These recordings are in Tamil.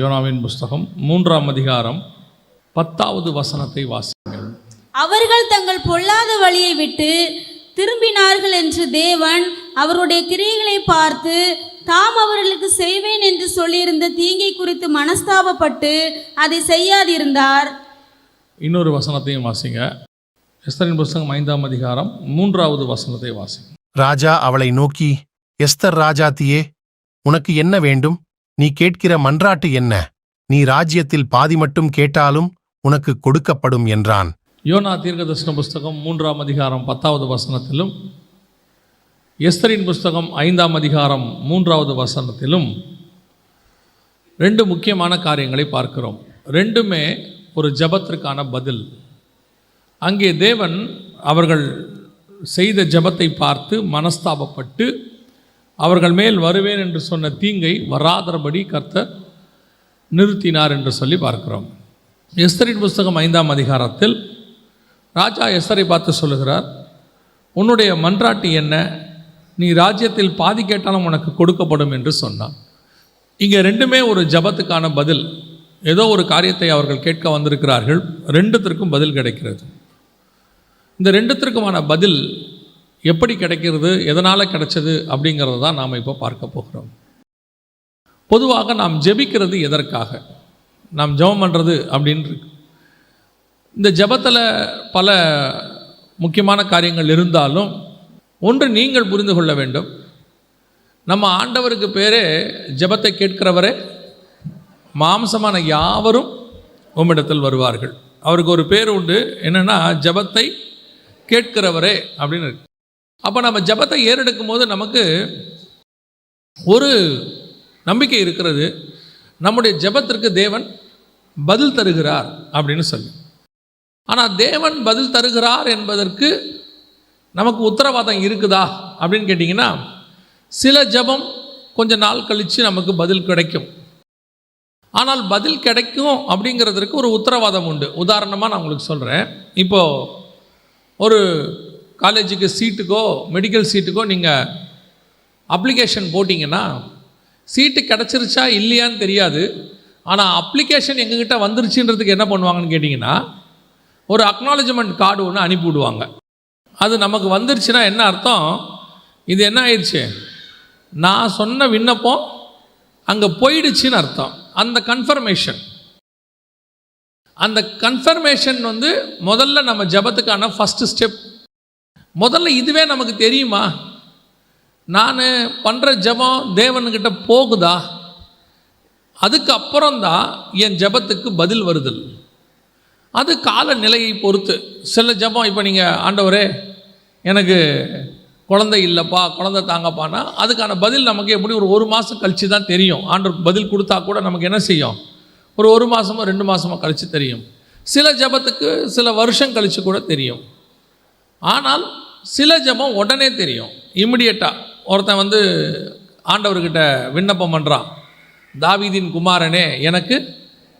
யோனாவின் புஸ்தகம் 3ஆம் அதிகாரம் 10வது வசனத்தை வாசியுங்கள். அவர்கள் தங்கள் பொல்லாத வழியை விட்டு திரும்பினார்கள் என்று தேவன் அவருடைய கிரியைகளை பார்த்து தாம் அவர்களுக்கு செய்வேன் என்று சொல்லியிருந்த தீங்கை குறித்து மனஸ்தாபப்பட்டு அதை செய்யாதிருந்தார். இன்னொரு வசனத்தையும் வாசிங்க. எஸ்தரின் புஸ்தகம் 5ஆம் அதிகாரம் 3வது வசனத்தை வாசிங்க. ராஜா அவளை நோக்கி, எஸ்தர் ராஜாத்தியே, உனக்கு என்ன வேண்டும்? நீ கேட்கிற மன்றாட்டு என்ன? நீ ராஜ்யத்தில் பாதி மட்டும் கேட்டாலும் உனக்கு கொடுக்கப்படும் என்றான். யோனா தீர்க்கதரிசன புஸ்தகம் 3ஆம் அதிகாரம் 10வது வசனத்திலும் எஸ்தரின் புஸ்தகம் 5ஆம் அதிகாரம் 3வது வசனத்திலும் ரெண்டு முக்கியமான காரியங்களை பார்க்கிறோம். ரெண்டுமே ஒரு ஜெபத்திற்கான பதில். அங்கே தேவன் அவர்கள் செய்த ஜெபத்தை பார்த்து மனஸ்தாபப்பட்டு அவர்கள் மேல் வருவேன் என்று சொன்ன தீங்கை வராதபடி கர்த்தர் நிறுத்தினார் என்று சொல்லி பார்க்கிறோம். எஸ்தரின் புஸ்தகம் 5ஆம் அதிகாரத்தில் ராஜா எஸ்தரை பார்த்து சொல்லுகிறார், உன்னுடைய மன்றாட்டு என்ன? நீ ராஜ்யத்தில் பாதி கேட்டாலும் உனக்கு கொடுக்கப்படும் என்று சொன்னான். இங்கே ரெண்டுமே ஒரு ஜெபத்துக்கான பதில். ஏதோ ஒரு காரியத்தை அவர்கள் கேட்க வந்திருக்கிறார்கள், ரெண்டுத்திற்கும் பதில் கிடைக்கிறது. இந்த ரெண்டுத்திற்குமான பதில் எப்படி கிடைக்கிறது, எதனால் கிடைச்சது அப்படிங்கிறத தான் நாம் இப்போ பார்க்க போகிறோம். பொதுவாக நாம் ஜெபிக்கிறது எதற்காக? நாம் ஜெபம் பண்ணுறது அப்படின்னு இந்த ஜெபத்தில் பல முக்கியமான காரியங்கள் இருந்தாலும் ஒன்று நீங்கள் புரிந்து கொள்ள வேண்டும். நம்ம ஆண்டவருக்கு பேரே ஜெபத்தை கேட்கிறவரே, மாம்சமான யாவரும் உம்மிடத்தில் வருவார்கள். அவருக்கு ஒரு பேர் உண்டு, என்னென்னா ஜெபத்தை கேட்கிறவரே அப்படின்னு இருக்கு. அப்போ நம்ம ஜெபத்தை ஏறெடுக்கும் போது நமக்கு ஒரு நம்பிக்கை இருக்கிறது, நம்முடைய ஜெபத்திற்கு தேவன் பதில் தருகிறார் அப்படின்னு சொல்லி. ஆனால் தேவன் பதில் தருகிறார் என்பதற்கு நமக்கு உத்தரவாதம் இருக்குதா அப்படின்னு கேட்டிங்கன்னா, சில ஜெபம் கொஞ்ச நாள் கழித்து நமக்கு பதில் கிடைக்கும். ஆனால் பதில் கிடைக்கும் அப்படிங்கிறதுக்கு ஒரு உத்தரவாதம் உண்டு. உதாரணமாக நான் உங்களுக்கு சொல்கிறேன். இப்போது ஒரு காலேஜுக்கு சீட்டுக்கோ மெடிக்கல் சீட்டுக்கோ நீங்கள் அப்ளிகேஷன் போட்டிங்கன்னா சீட்டு கிடச்சிருச்சா இல்லையான்னு தெரியாது. ஆனால் அப்ளிகேஷன் எங்ககிட்ட வந்துருச்சுன்றதுக்கு என்ன பண்ணுவாங்கன்னு கேட்டிங்கன்னா, ஒரு அக்னாலஜ்மெண்ட் கார்டு ஒன்று அனுப்பிவிடுவாங்க. அது நமக்கு வந்துருச்சுன்னா என்ன அர்த்தம்? இது என்ன ஆயிடுச்சு, நான் சொன்ன விண்ணப்பம் அங்கே போயிடுச்சுன்னு அர்த்தம். அந்த கன்ஃபர்மேஷன் முதல்ல நம்ம ஜெபத்துக்கான ஃபஸ்ட்டு ஸ்டெப். முதல்ல இதுவே நமக்கு தெரியுமா, நான் பண்ணுற ஜெபம் தேவன்கிட்ட போகுதா? அதுக்கப்புறம்தான் என் ஜெபத்துக்கு பதில் வருதல். அது கால நிலையை பொறுத்து. சில ஜெபம், இப்போ நீங்கள் ஆண்டவரே எனக்கு குழந்தை இல்லைப்பா, குழந்தை தாங்கப்பான்னா அதுக்கான பதில் நமக்கு எப்படி ஒரு மாதம் கழித்து தான் தெரியும். ஆண்டவர் பதில் கொடுத்தா கூட நமக்கு என்ன செய்யும், ஒரு மாதமோ 2 மாதமோ கழித்து தெரியும். சில ஜெபத்துக்கு சில வருஷம் கழித்து கூட தெரியும். ஆனால் சில ஜெபம் உடனே தெரியும், இமிடியேட்டாக. ஒருத்தன் ஆண்டவர்கிட்ட விண்ணப்பம் பண்ணுறான், தாவீதின் குமாரனே எனக்கு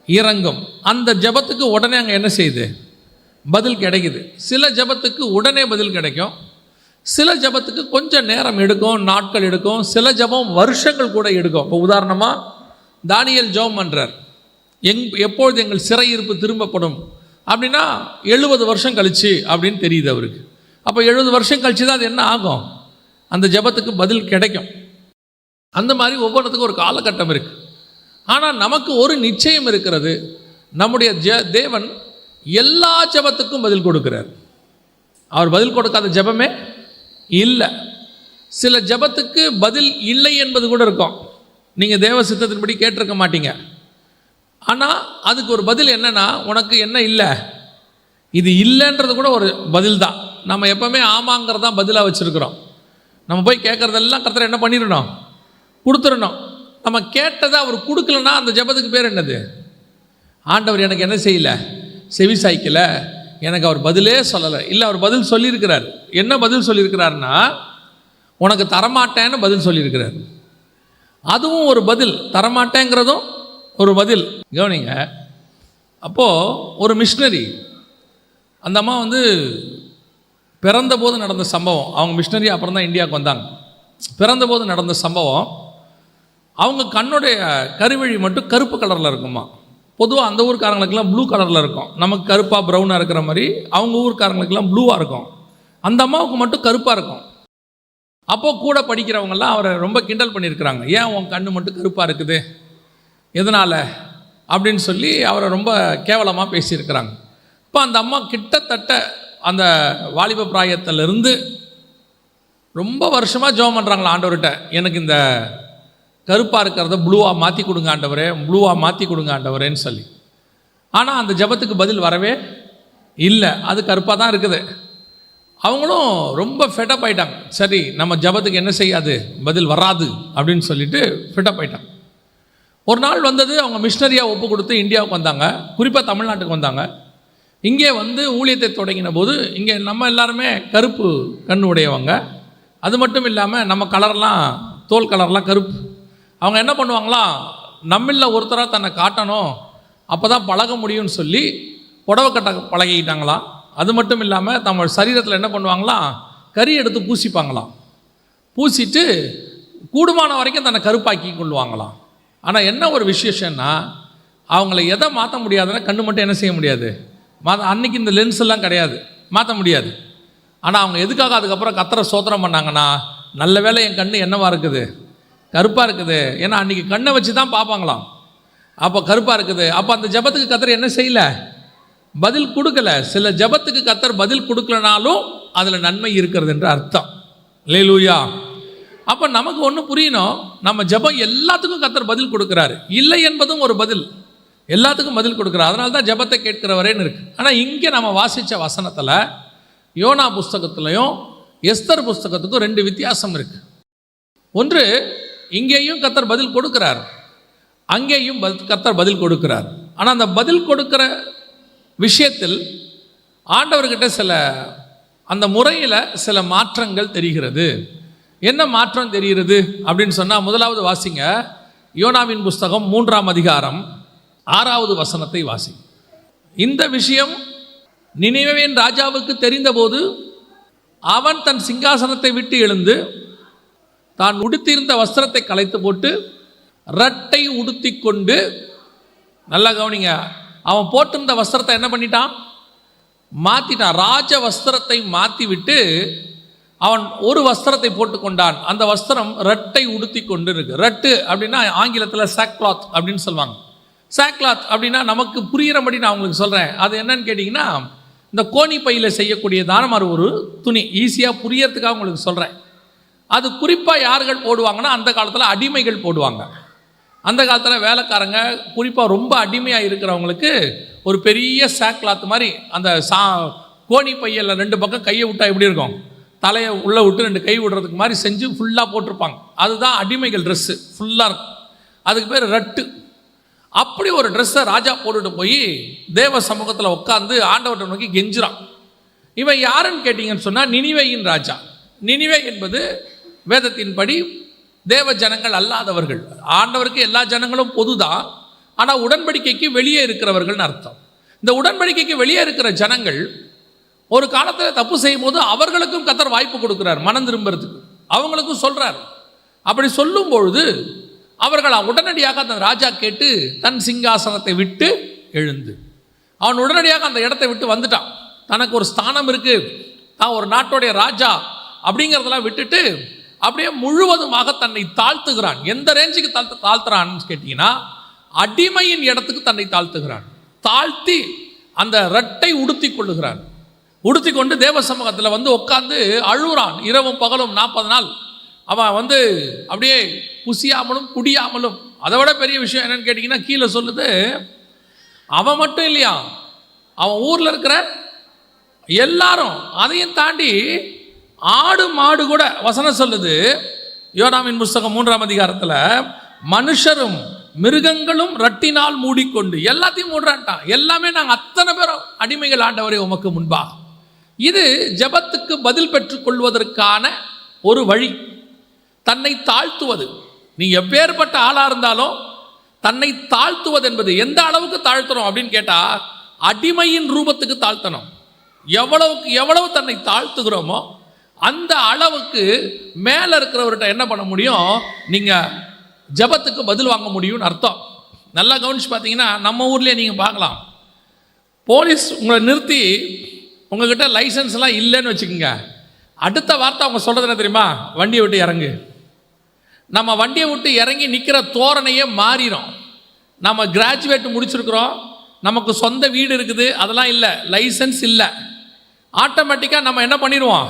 இறங்கும். அந்த ஜெபத்துக்கு உடனே அங்கே என்ன செய்யுது, பதில் கிடைக்குது. சில ஜெபத்துக்கு உடனே பதில் கிடைக்கும், சில ஜெபத்துக்கு கொஞ்சம் நேரம் எடுக்கும், நாட்கள் எடுக்கும், சில ஜெபம் வருஷங்கள் கூட எடுக்கும். இப்போ உதாரணமாக தானியேல் ஜெபம் பண்ணுறார், எப்பொழுது எங்கள் சிறையிருப்பு திரும்பப்படும் அப்படின்னா 70 வருஷம் கழிச்சு அப்படின்னு தெரியுது அவருக்கு. அப்போ 70 வருஷம் கழிச்சு தான் அது என்ன ஆகும், அந்த ஜெபத்துக்கு பதில் கிடைக்கும். அந்த மாதிரி ஒவ்வொன்றுத்துக்கும் ஒரு காலகட்டம் இருக்குது. ஆனால் நமக்கு ஒரு நிச்சயம் இருக்கிறது, நம்முடைய தேவன் எல்லா ஜெபத்துக்கும் பதில் கொடுக்கிறார். அவர் பதில் கொடுக்காத ஜெபமே இல்லை. சில ஜெபத்துக்கு பதில் இல்லை என்பது கூட இருக்கும். நீங்கள் தேவ சித்தத்தின்படி கேட்டிருக்க மாட்டீங்க. ஆனால் அதுக்கு ஒரு பதில் என்னென்னா, உனக்கு என்ன இல்லை, இது இல்லைன்றது கூட ஒரு பதில் தான். நம்ம எப்போவுமே ஆமாங்கிறதான் பதிலாக வச்சுருக்கிறோம். நம்ம போய் கேட்குறதெல்லாம் கர்த்தர் என்ன பண்ணிடணும், கொடுத்துடணும். நம்ம கேட்டதை அவர் கொடுக்கலன்னா அந்த ஜெபத்துக்கு பேர் என்னது, ஆண்டவர் எனக்கு என்ன செய்யலை, செவி சாய்க்கலை, எனக்கு அவர் பதிலே சொல்லலை. இல்லை, அவர் பதில் சொல்லியிருக்கிறார். என்ன பதில் சொல்லியிருக்கிறாருன்னா, உனக்கு தரமாட்டேன்னு பதில் சொல்லியிருக்கிறார். அதுவும் ஒரு பதில், தரமாட்டேங்கிறதும் ஒரு பதில். கவனிங்க. அப்போது ஒரு மிஷினரி, அந்த அம்மா பிறந்தபோது நடந்த சம்பவம். அவங்க மிஷினரி அப்புறம் தான் இந்தியாவுக்கு வந்தாங்க. பிறந்தபோது நடந்த சம்பவம், அவங்க கண்ணுடைய கருவழி மட்டும் கருப்பு கலரில் இருக்குமா. பொதுவாக அந்த ஊர்க்காரங்களுக்கெல்லாம் ப்ளூ கலரில் இருக்கும். நமக்கு கருப்பாக ப்ரௌனாக இருக்கிற மாதிரி அவங்க ஊர்க்காரங்களுக்கெல்லாம் ப்ளூவாக இருக்கும். அந்த அம்மாவுக்கு மட்டும் கருப்பாக இருக்கும். அப்போது கூட படிக்கிறவங்கெல்லாம் அவரை ரொம்ப கிண்டல் பண்ணியிருக்கிறாங்க. ஏன் உன் கண்ணு மட்டும் கருப்பாக இருக்குது, எதனால் அப்படின்னு சொல்லி அவரை ரொம்ப கேவலமாக பேசியிருக்கிறாங்க. இப்போ அந்த அம்மா கிட்டத்தட்ட அந்த வாலிப பிராயத்திலிருந்து ரொம்ப வருஷமாக ஜெபம் பண்ணுறாங்களா ஆண்டவர்கிட்ட, எனக்கு இந்த கருப்பாக இருக்கிறத ப்ளூவாக மாற்றி கொடுங்க ஆண்டவரே, ப்ளூவாக மாற்றி கொடுங்க ஆண்டவரேன்னு சொல்லி. ஆனால் அந்த ஜெபத்துக்கு பதில் வரவே இல்லை, அது கருப்பாக தான் இருக்குது. அவங்களும் ரொம்ப ஃபெட்டப் ஆயிட்டாங்க. சரி, நம்ம ஜெபத்துக்கு என்ன செய்யாது, பதில் வராது அப்படின்னு சொல்லிட்டு ஃபெட்டப் ஆயிட்டாங்க. ஒரு நாள் வந்தது, அவங்க மிஷினரியாக ஒப்பு கொடுத்து இந்தியாவுக்கு வந்தாங்க, குறிப்பாக தமிழ்நாட்டுக்கு வந்தாங்க. இங்கே வந்து ஊழியத்தை தொடங்கின போது இங்கே நம்ம எல்லாருமே கருப்பு கண் உடையவங்க. அது மட்டும் இல்லாமல் நம்ம கலர்லாம், தோல் கலர்லாம் கருப்பு. அவங்க என்ன பண்ணுவாங்களாம், நம்மள ஒருத்தராக தன்னை காட்டணும், அப்போ தான் பழக முடியும்னு சொல்லி புடவை கட்ட பழகிக்கிட்டாங்களாம். அது மட்டும் இல்லாமல் நம்ம சரீரத்தில் என்ன பண்ணுவாங்களாம், கறி எடுத்து பூசிப்பாங்களாம். பூசிட்டு கூடுமான வரைக்கும் தன்னை கருப்பாக்கி கொள்வாங்களாம். ஆனால் என்ன ஒரு விசேஷன்னா, அவங்கள எதை மாற்ற முடியாதுன்னா கண்ணு மட்டும் என்ன செய்ய முடியாது, அன்னைக்கு இந்த லென்ஸ் எல்லாம் கிடையாது, மாற்ற முடியாது. ஆனால் அவங்க எதுக்காக அதுக்கப்புறம் கத்தரை சோத்திரம் பண்ணாங்கன்னா, நல்ல வேளை என் கண்ணு என்னவா இருக்குது, கருப்பாக இருக்குது. ஏன்னா அன்றைக்கி கண்ணை வச்சு தான் பார்ப்பாங்களாம். அப்போ கருப்பாக இருக்குது. அப்போ அந்த ஜெபத்துக்கு கத்தர் என்ன செய்யலை, பதில் கொடுக்கல. சில ஜெபத்துக்கு கத்தர் பதில் கொடுக்கலனாலும் அதில் நன்மை இருக்கிறது என்று அர்த்தம். அல்லேலூயா. அப்போ நமக்கு ஒன்று புரியணும், நம்ம ஜெபம் எல்லாத்துக்கும் கத்தர் பதில் கொடுக்குறாரு, இல்லை என்பதும் ஒரு பதில், எல்லாத்துக்கும் பதில் கொடுக்குறாரு. அதனால தான் ஜெபத்தை கேட்கிறவரேன்னு இருக்குது. ஆனால் இங்கே நம்ம வாசித்த வசனத்தில் யோனா புஸ்தகத்துலையும் எஸ்தர் புஸ்தகத்துக்கும் ரெண்டு வித்தியாசம் இருக்குது. ஒன்று, இங்கேயும் கத்தர் பதில் கொடுக்கிறார், அங்கேயும் கத்தர் பதில் கொடுக்கிறார். ஆனால் அந்த பதில் கொடுக்கிற விஷயத்தில் ஆண்டவர்கிட்ட சில அந்த முறையில் சில மாற்றங்கள் தெரிகிறது. என்ன மாற்றம் தெரிகிறது அப்படின்னு சொன்னால், முதலாவது வாசிங்க, யோனாவின் புஸ்தகம் 3ஆம் அதிகாரம் 6வது வசனத்தை வாசி. இந்த விஷயம் நினிவேவின் ராஜாவுக்கு தெரிந்தபோது அவன் தன் சிங்காசனத்தை விட்டு எழுந்து தான் உடுத்தியிருந்த வஸ்திரத்தை களைத்து போட்டு ரட்டை உடுத்தி கொண்டு, நல்லா கவனிங்க, அவன் போட்டிருந்த வஸ்திரத்தை என்ன பண்ணிட்டான், மாற்றிட்டான். ராஜ வஸ்திரத்தை மாற்றி விட்டு அவன் ஒரு வஸ்திரத்தை போட்டுக்கொண்டான். அந்த வஸ்திரம் ரட்டை உடுத்தி கொண்டு இருக்கு. ரட்டு அப்படின்னா ஆங்கிலத்தில் சாக்லாத் அப்படின்னு சொல்லுவாங்க. சாக்லாத் அப்படின்னா நமக்கு புரிகிறபடி நான் உங்களுக்கு சொல்கிறேன். அது என்னன்னு கேட்டிங்கன்னா, இந்த கோணி பையில் செய்யக்கூடியதான மாதிரி ஒரு துணி, ஈஸியாக புரியறதுக்காக உங்களுக்கு சொல்கிறேன். அது குறிப்பாக யார்கள் போடுவாங்கன்னா, அந்த காலத்தில் அடிமைகள் போடுவாங்க. அந்த காலத்தில் வேலைக்காரங்க குறிப்பாக ரொம்ப அடிமையாக இருக்கிறவங்களுக்கு ஒரு பெரிய சாக்லாத் மாதிரி அந்த கோணி பையில் 2 பக்கம் கையை விட்டால் எப்படி இருக்கும், தலையை உள்ளே விட்டு 2 கை விடுறதுக்கு மாதிரி செஞ்சு ஃபுல்லாக போட்டிருப்பாங்க. அதுதான் அடிமைகள் ட்ரெஸ்ஸு, ஃபுல்லாக இருக்கும். அதுக்கு பேர் ரட்டு. அப்படி ஒரு ட்ரெஸ்ஸை ராஜா போட்டுட்டு போய் தேவ சமூகத்தில் உட்காந்து ஆண்டவர்கிட்ட நோக்கி கெஞ்சுறான். இவன் யாருன்னு கேட்டிங்கன்னு சொன்னால், நினிவேயின் ராஜா. நினிவே என்பது வேதத்தின்படி தேவ ஜனங்கள் அல்லாதவர்கள். ஆண்டவருக்கு எல்லா ஜனங்களும் பொதுதான், ஆனால் உடன்படிக்கைக்கு வெளியே இருக்கிறவர்கள்னு அர்த்தம். இந்த உடன்படிக்கைக்கு வெளியே இருக்கிற ஜனங்கள் ஒரு காலத்தில் தப்பு செய்யும் போது அவர்களுக்கும் கத்தர் வாய்ப்பு கொடுக்குறார் மனம் திரும்புறதுக்கு, அவங்களுக்கும் சொல்கிறார். அப்படி சொல்லும் பொழுது அவர்கள் உடனடியாக அந்த ராஜா கேட்டு தன் சிங்காசனத்தை விட்டு எழுந்து, அவன் உடனடியாக அந்த இடத்தை விட்டு வந்துட்டான். தனக்கு ஒரு ஸ்தானம் இருக்குது, தான் ஒரு நாட்டுடைய ராஜா அப்படிங்கிறதெல்லாம் விட்டுட்டு அப்படியே முழுவதுமாக தன்னை தாழ்த்துகிறான். எந்த ரேஞ்சுக்கு தாழ்த்துறான்னு கேட்டிங்கன்னா, அடிமையின் இடத்துக்கு தன்னை தாழ்த்துகிறான். தாழ்த்தி அந்த ரட்டை உடுத்தி கொள்ளுகிறான். உடுத்தி கொண்டு தேவ சமூகத்தில் வந்து உட்காந்து அழுறான். இரவும் பகலும் 40 நாள் அவன் அப்படியே புசியாமலும் குடியாமலும். அதை விட பெரிய விஷயம் என்னன்னு கேட்டிங்கன்னா, கீழே சொல்லுது, அவன் மட்டும் இல்லையா, அவன் ஊரில் இருக்கிற எல்லாரும், அதையும் தாண்டி ஆடு மாடு கூட. வசனம் சொல்லுது யோனாவின் புஸ்தகம் 3ஆம் அதிகாரத்தில், மனுஷரும் மிருகங்களும் ரட்டினால் மூடிக்கொண்டு, எல்லாத்தையும் மூடுறான்ட்டான். எல்லாமே நாங்கள் அத்தனை பேரும் அடிமைகள் ஆண்டவரே உமக்கு முன்பாக. இது ஜெபத்துக்கு பதில் பெற்றுக்கொள்வதற்கான ஒரு வழி, தன்னை தாழ்த்துவது. நீ எப்பேற்பட்ட ஆளாக இருந்தாலும் தன்னை தாழ்த்துவது என்பது எந்த அளவுக்கு தாழ்த்தணும் அப்படின்னு கேட்டால், அடிமையின் ரூபத்துக்கு தாழ்த்தணும். எவ்வளவுக்கு எவ்வளவு தன்னை தாழ்த்துகிறோமோ அந்த அளவுக்கு மேலே இருக்கிறவர்கிட்ட என்ன பண்ண முடியும், நீங்கள் ஜெபத்துக்கு பதில் வாங்க முடியும்னு அர்த்தம். நல்லா கவனிச்சு பார்த்தீங்கன்னா நம்ம ஊர்லேயே நீங்கள் பார்க்கலாம், போலீஸ் உங்களை நிறுத்தி உங்ககிட்ட லைசன்ஸ்லாம் இல்லைன்னு வச்சுக்கோங்க, அடுத்த வார்த்தை அவங்க சொல்கிறது என்ன தெரியுமா? வண்டியை விட்டு இறங்கு. நம்ம வண்டியை விட்டு இறங்கி நிற்கிற தோரணையே மாறிடும். நம்ம கிராஜுவேட் முடிச்சிருக்கிறோம், நமக்கு சொந்த வீடு இருக்குது, அதெல்லாம் இல்லை, லைசன்ஸ் இல்லை, ஆட்டோமேட்டிக்காக நம்ம என்ன பண்ணிடுவோம்?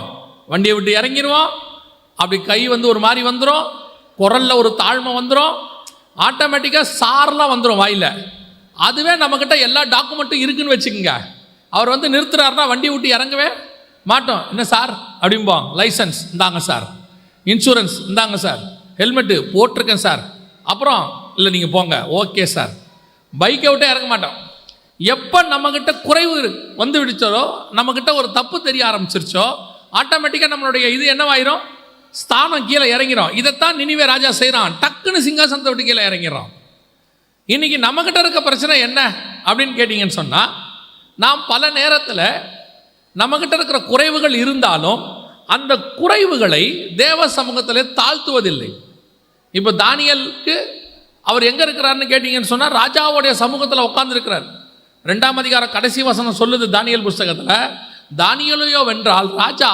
வண்டியை விட்டு இறங்கிடுவோம். அப்படி கை ஒரு மாதிரி வந்துடும், குரலில் ஒரு தாழ்மை வந்துடும், ஆட்டோமேட்டிக்காக சாரெலாம் வந்துடும் வாயில். அதுவே நம்மக்கிட்ட எல்லா டாக்குமெண்ட்டும் இருக்குதுன்னு வச்சுக்கோங்க, அவர் நிறுத்துறாருன்னா வண்டியை விட்டு இறங்கவே மாட்டோம். என்ன சார் அப்படிம்போம், லைசன்ஸ் இந்தாங்க சார், இன்சூரன்ஸ் இந்தாங்க சார், ஹெல்மெட்டு போட்டிருக்கேன் சார், அப்புறம் இல்லை நீங்கள் போங்க, ஓகே சார். பைக்கை விட்டே இறங்க மாட்டோம். எப்போ நம்மக்கிட்ட குறைவு விடுச்சோ, நம்மக்கிட்ட ஒரு தப்பு தெரிய ஆரம்பிச்சிருச்சோ, ஆட்டோமேட்டிக்காக நம்மளுடைய இது என்னவாயிரும்? ஸ்தானம் கீழே இறங்கிறோம். இதைத்தான் நினிவே ராஜா செய்கிறான், டக்குன்னு சிங்காசனத்தை விட்டு கீழே இறங்கிறோம். இன்றைக்கி நம்மக்கிட்ட இருக்க பிரச்சனை என்ன அப்படின்னு கேட்டிங்கன்னு சொன்னால், நாம் பல நேரத்தில் நம்மக்கிட்ட இருக்கிற குறைவுகள் இருந்தாலும் அந்த குறைவுகளை தேவ சமூகத்தில் தாழ்த்துவதில்லை. இப்போ தானியலுக்கு அவர் எங்கே இருக்கிறாருன்னு கேட்டிங்கன்னு சொன்னால், ராஜாவுடைய சமூகத்தில் உட்கார்ந்துருக்கிறார். 2ஆம் அதிகாரம் கடைசி வசனம் சொல்லுது தானியல் புஸ்தகத்தில், தானியலையோ வென்றால் ராஜா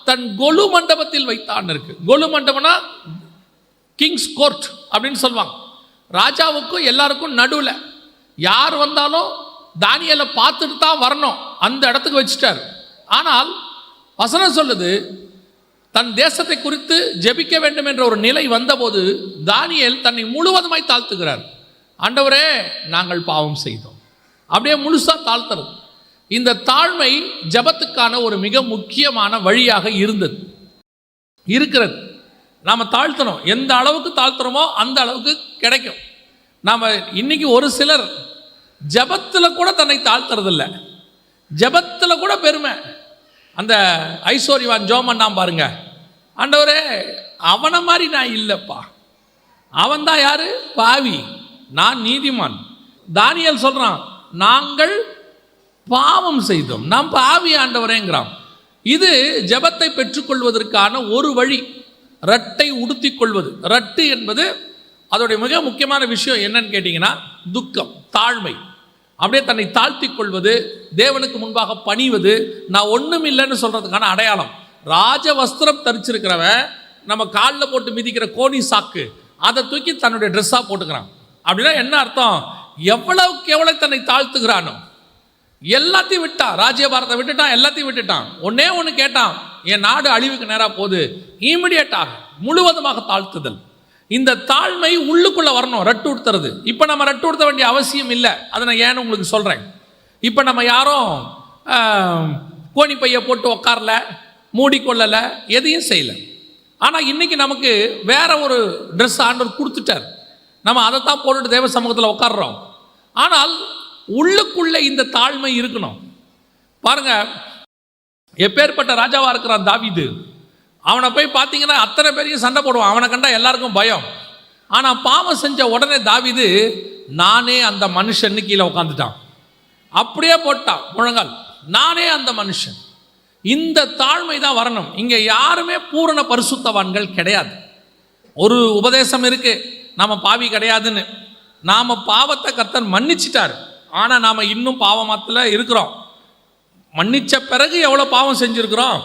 தன் கொலு மண்டபத்தில் வைத்தான் இருக்கு. கொலு மண்டபம்னா கிங்ஸ் கோர்ட் அப்படின்னு சொல்லுவாங்க. ராஜாவுக்கும் எல்லாருக்கும் நடுவில் யார் வந்தாலும் தானியலை பார்த்துட்டு தான் வரணும், அந்த இடத்துக்கு வச்சுட்டார். ஆனால் வசனம் சொல்லுது, தன் தேசத்தை குறித்து ஜெபிக்க வேண்டும் என்ற ஒரு நிலை வந்தபோது தானியேல் தன்னை முழுவதுமாய் தாழ்த்துகிறார். ஆண்டவரே, நாங்கள் பாவம் செய்தோம், அப்படியே முழுசா தாழ்த்துறது. இந்த தாழ்மை ஜெபத்துக்கான ஒரு மிக முக்கியமான வழியாக இருக்கிறது. நாம் தாழ்த்தணும், எந்த அளவுக்கு தாழ்த்துறோமோ அந்த அளவுக்கு கிடைக்கும். நாம் இன்னைக்கு ஒரு சிலர் ஜெபத்தில் கூட தன்னை தாழ்த்துறதில்லை, ஜெபத்தில் கூட பெருமை. அந்த ஐஸ்வர்யவான் ஜோமன்னாம் பாருங்க, ஆண்டவரே அவனை மாதிரி நான் இல்லைப்பா, அவன் தான் யாரு? பாவி, நான் நீதிமான். தானியேல் சொல்கிறான், நாங்கள் பாவம் செய்தோம், நாம் பாவி ஆண்டவரேங்கிறான். இது ஜெபத்தை பெற்றுக்கொள்வதற்கான ஒரு வழி. ரட்டை உடுத்தி கொள்வது. ரட்டு என்பது அதோடைய மிக முக்கியமான விஷயம் என்னன்னு கேட்டிங்கன்னா, துக்கம், தாழ்மை, அப்படியே தன்னை தாழ்த்தி கொள்வது, தேவனுக்கு முன்பாக பணிவது, நான் ஒன்றும் இல்லைன்னு சொல்கிறதுக்கான அடையாளம். ராஜ வஸ்திரம் தரிச்சிருக்கிறவன் நம்ம காலில் போட்டு மிதிக்கிற கோணி சாக்கு அதை தூக்கி தன்னுடைய ட்ரெஸ்ஸாக போட்டுக்கிறான். அப்படின்னா என்ன அர்த்தம்? எவ்வளவுக்கு எவ்வளோ தன்னை தாழ்த்துக்கிறானோ எல்லாத்தையும் விட்டான். ராஜ்யபாரத்தை விட்டுட்டான், எல்லாத்தையும் விட்டுட்டான். ஒன்னே ஒன்று கேட்டான், என் நாடு அழிவுக்கு நேராக போகுது, இமீடியட்டாக முழுவதுமாக தாழ்த்துதல். இந்த தாழ்மை உள்ளுக்குள்ள வரணும், ரட்டு உடுத்துறது. இப்போ நம்ம ரட்டு உடுத்த வேண்டிய அவசியம் இல்லை, அதை நான் ஏன்னு உங்களுக்கு சொல்கிறேன். இப்போ நம்ம யாரும் கோணி பையை போட்டு உக்காரல, மூடிக்கொள்ளலை, எதையும் செய்யலை. ஆனால் இன்னைக்கு நமக்கு வேற ஒரு ட்ரெஸ் ஆண்டவர் கொடுத்துட்டார், நம்ம அதைத்தான் போட்டுட்டு தேவ சமூகத்தில் உட்காடுறோம். ஆனால் உள்ளுக்குள்ளே இந்த தாழ்மை இருக்கணும். பாருங்க, எப்பேற்பட்ட ராஜாவா இருக்கிறான் தாவீது. அவனை போய் பார்த்தீங்கன்னா அத்தனை பேரையும் சண்டை போடுவான், அவனை கண்டா எல்லாருக்கும் பயம். ஆனால் பாவம் செஞ்ச உடனே தாவீது நானே அந்த மனுஷன்னு கீழே உட்காந்துட்டான், அப்படியே போட்டான் முழங்கால், நானே அந்த மனுஷன். இந்த தாழ்மை தான் வரணும். இங்கே யாருமே பூரண பரிசுத்தவான்கள் கிடையாது. ஒரு உபதேசம் இருக்கு, நாம பாவி கிடையாதுன்னு. நாம பாவத்தை கர்த்தர் மன்னிச்சிட்டார், ஆனால் நாம் இன்னும் பாவமாத்தில் இருக்கிறோம். மன்னிச்ச பிறகு எவ்வளோ பாவம் செஞ்சுருக்கிறோம்.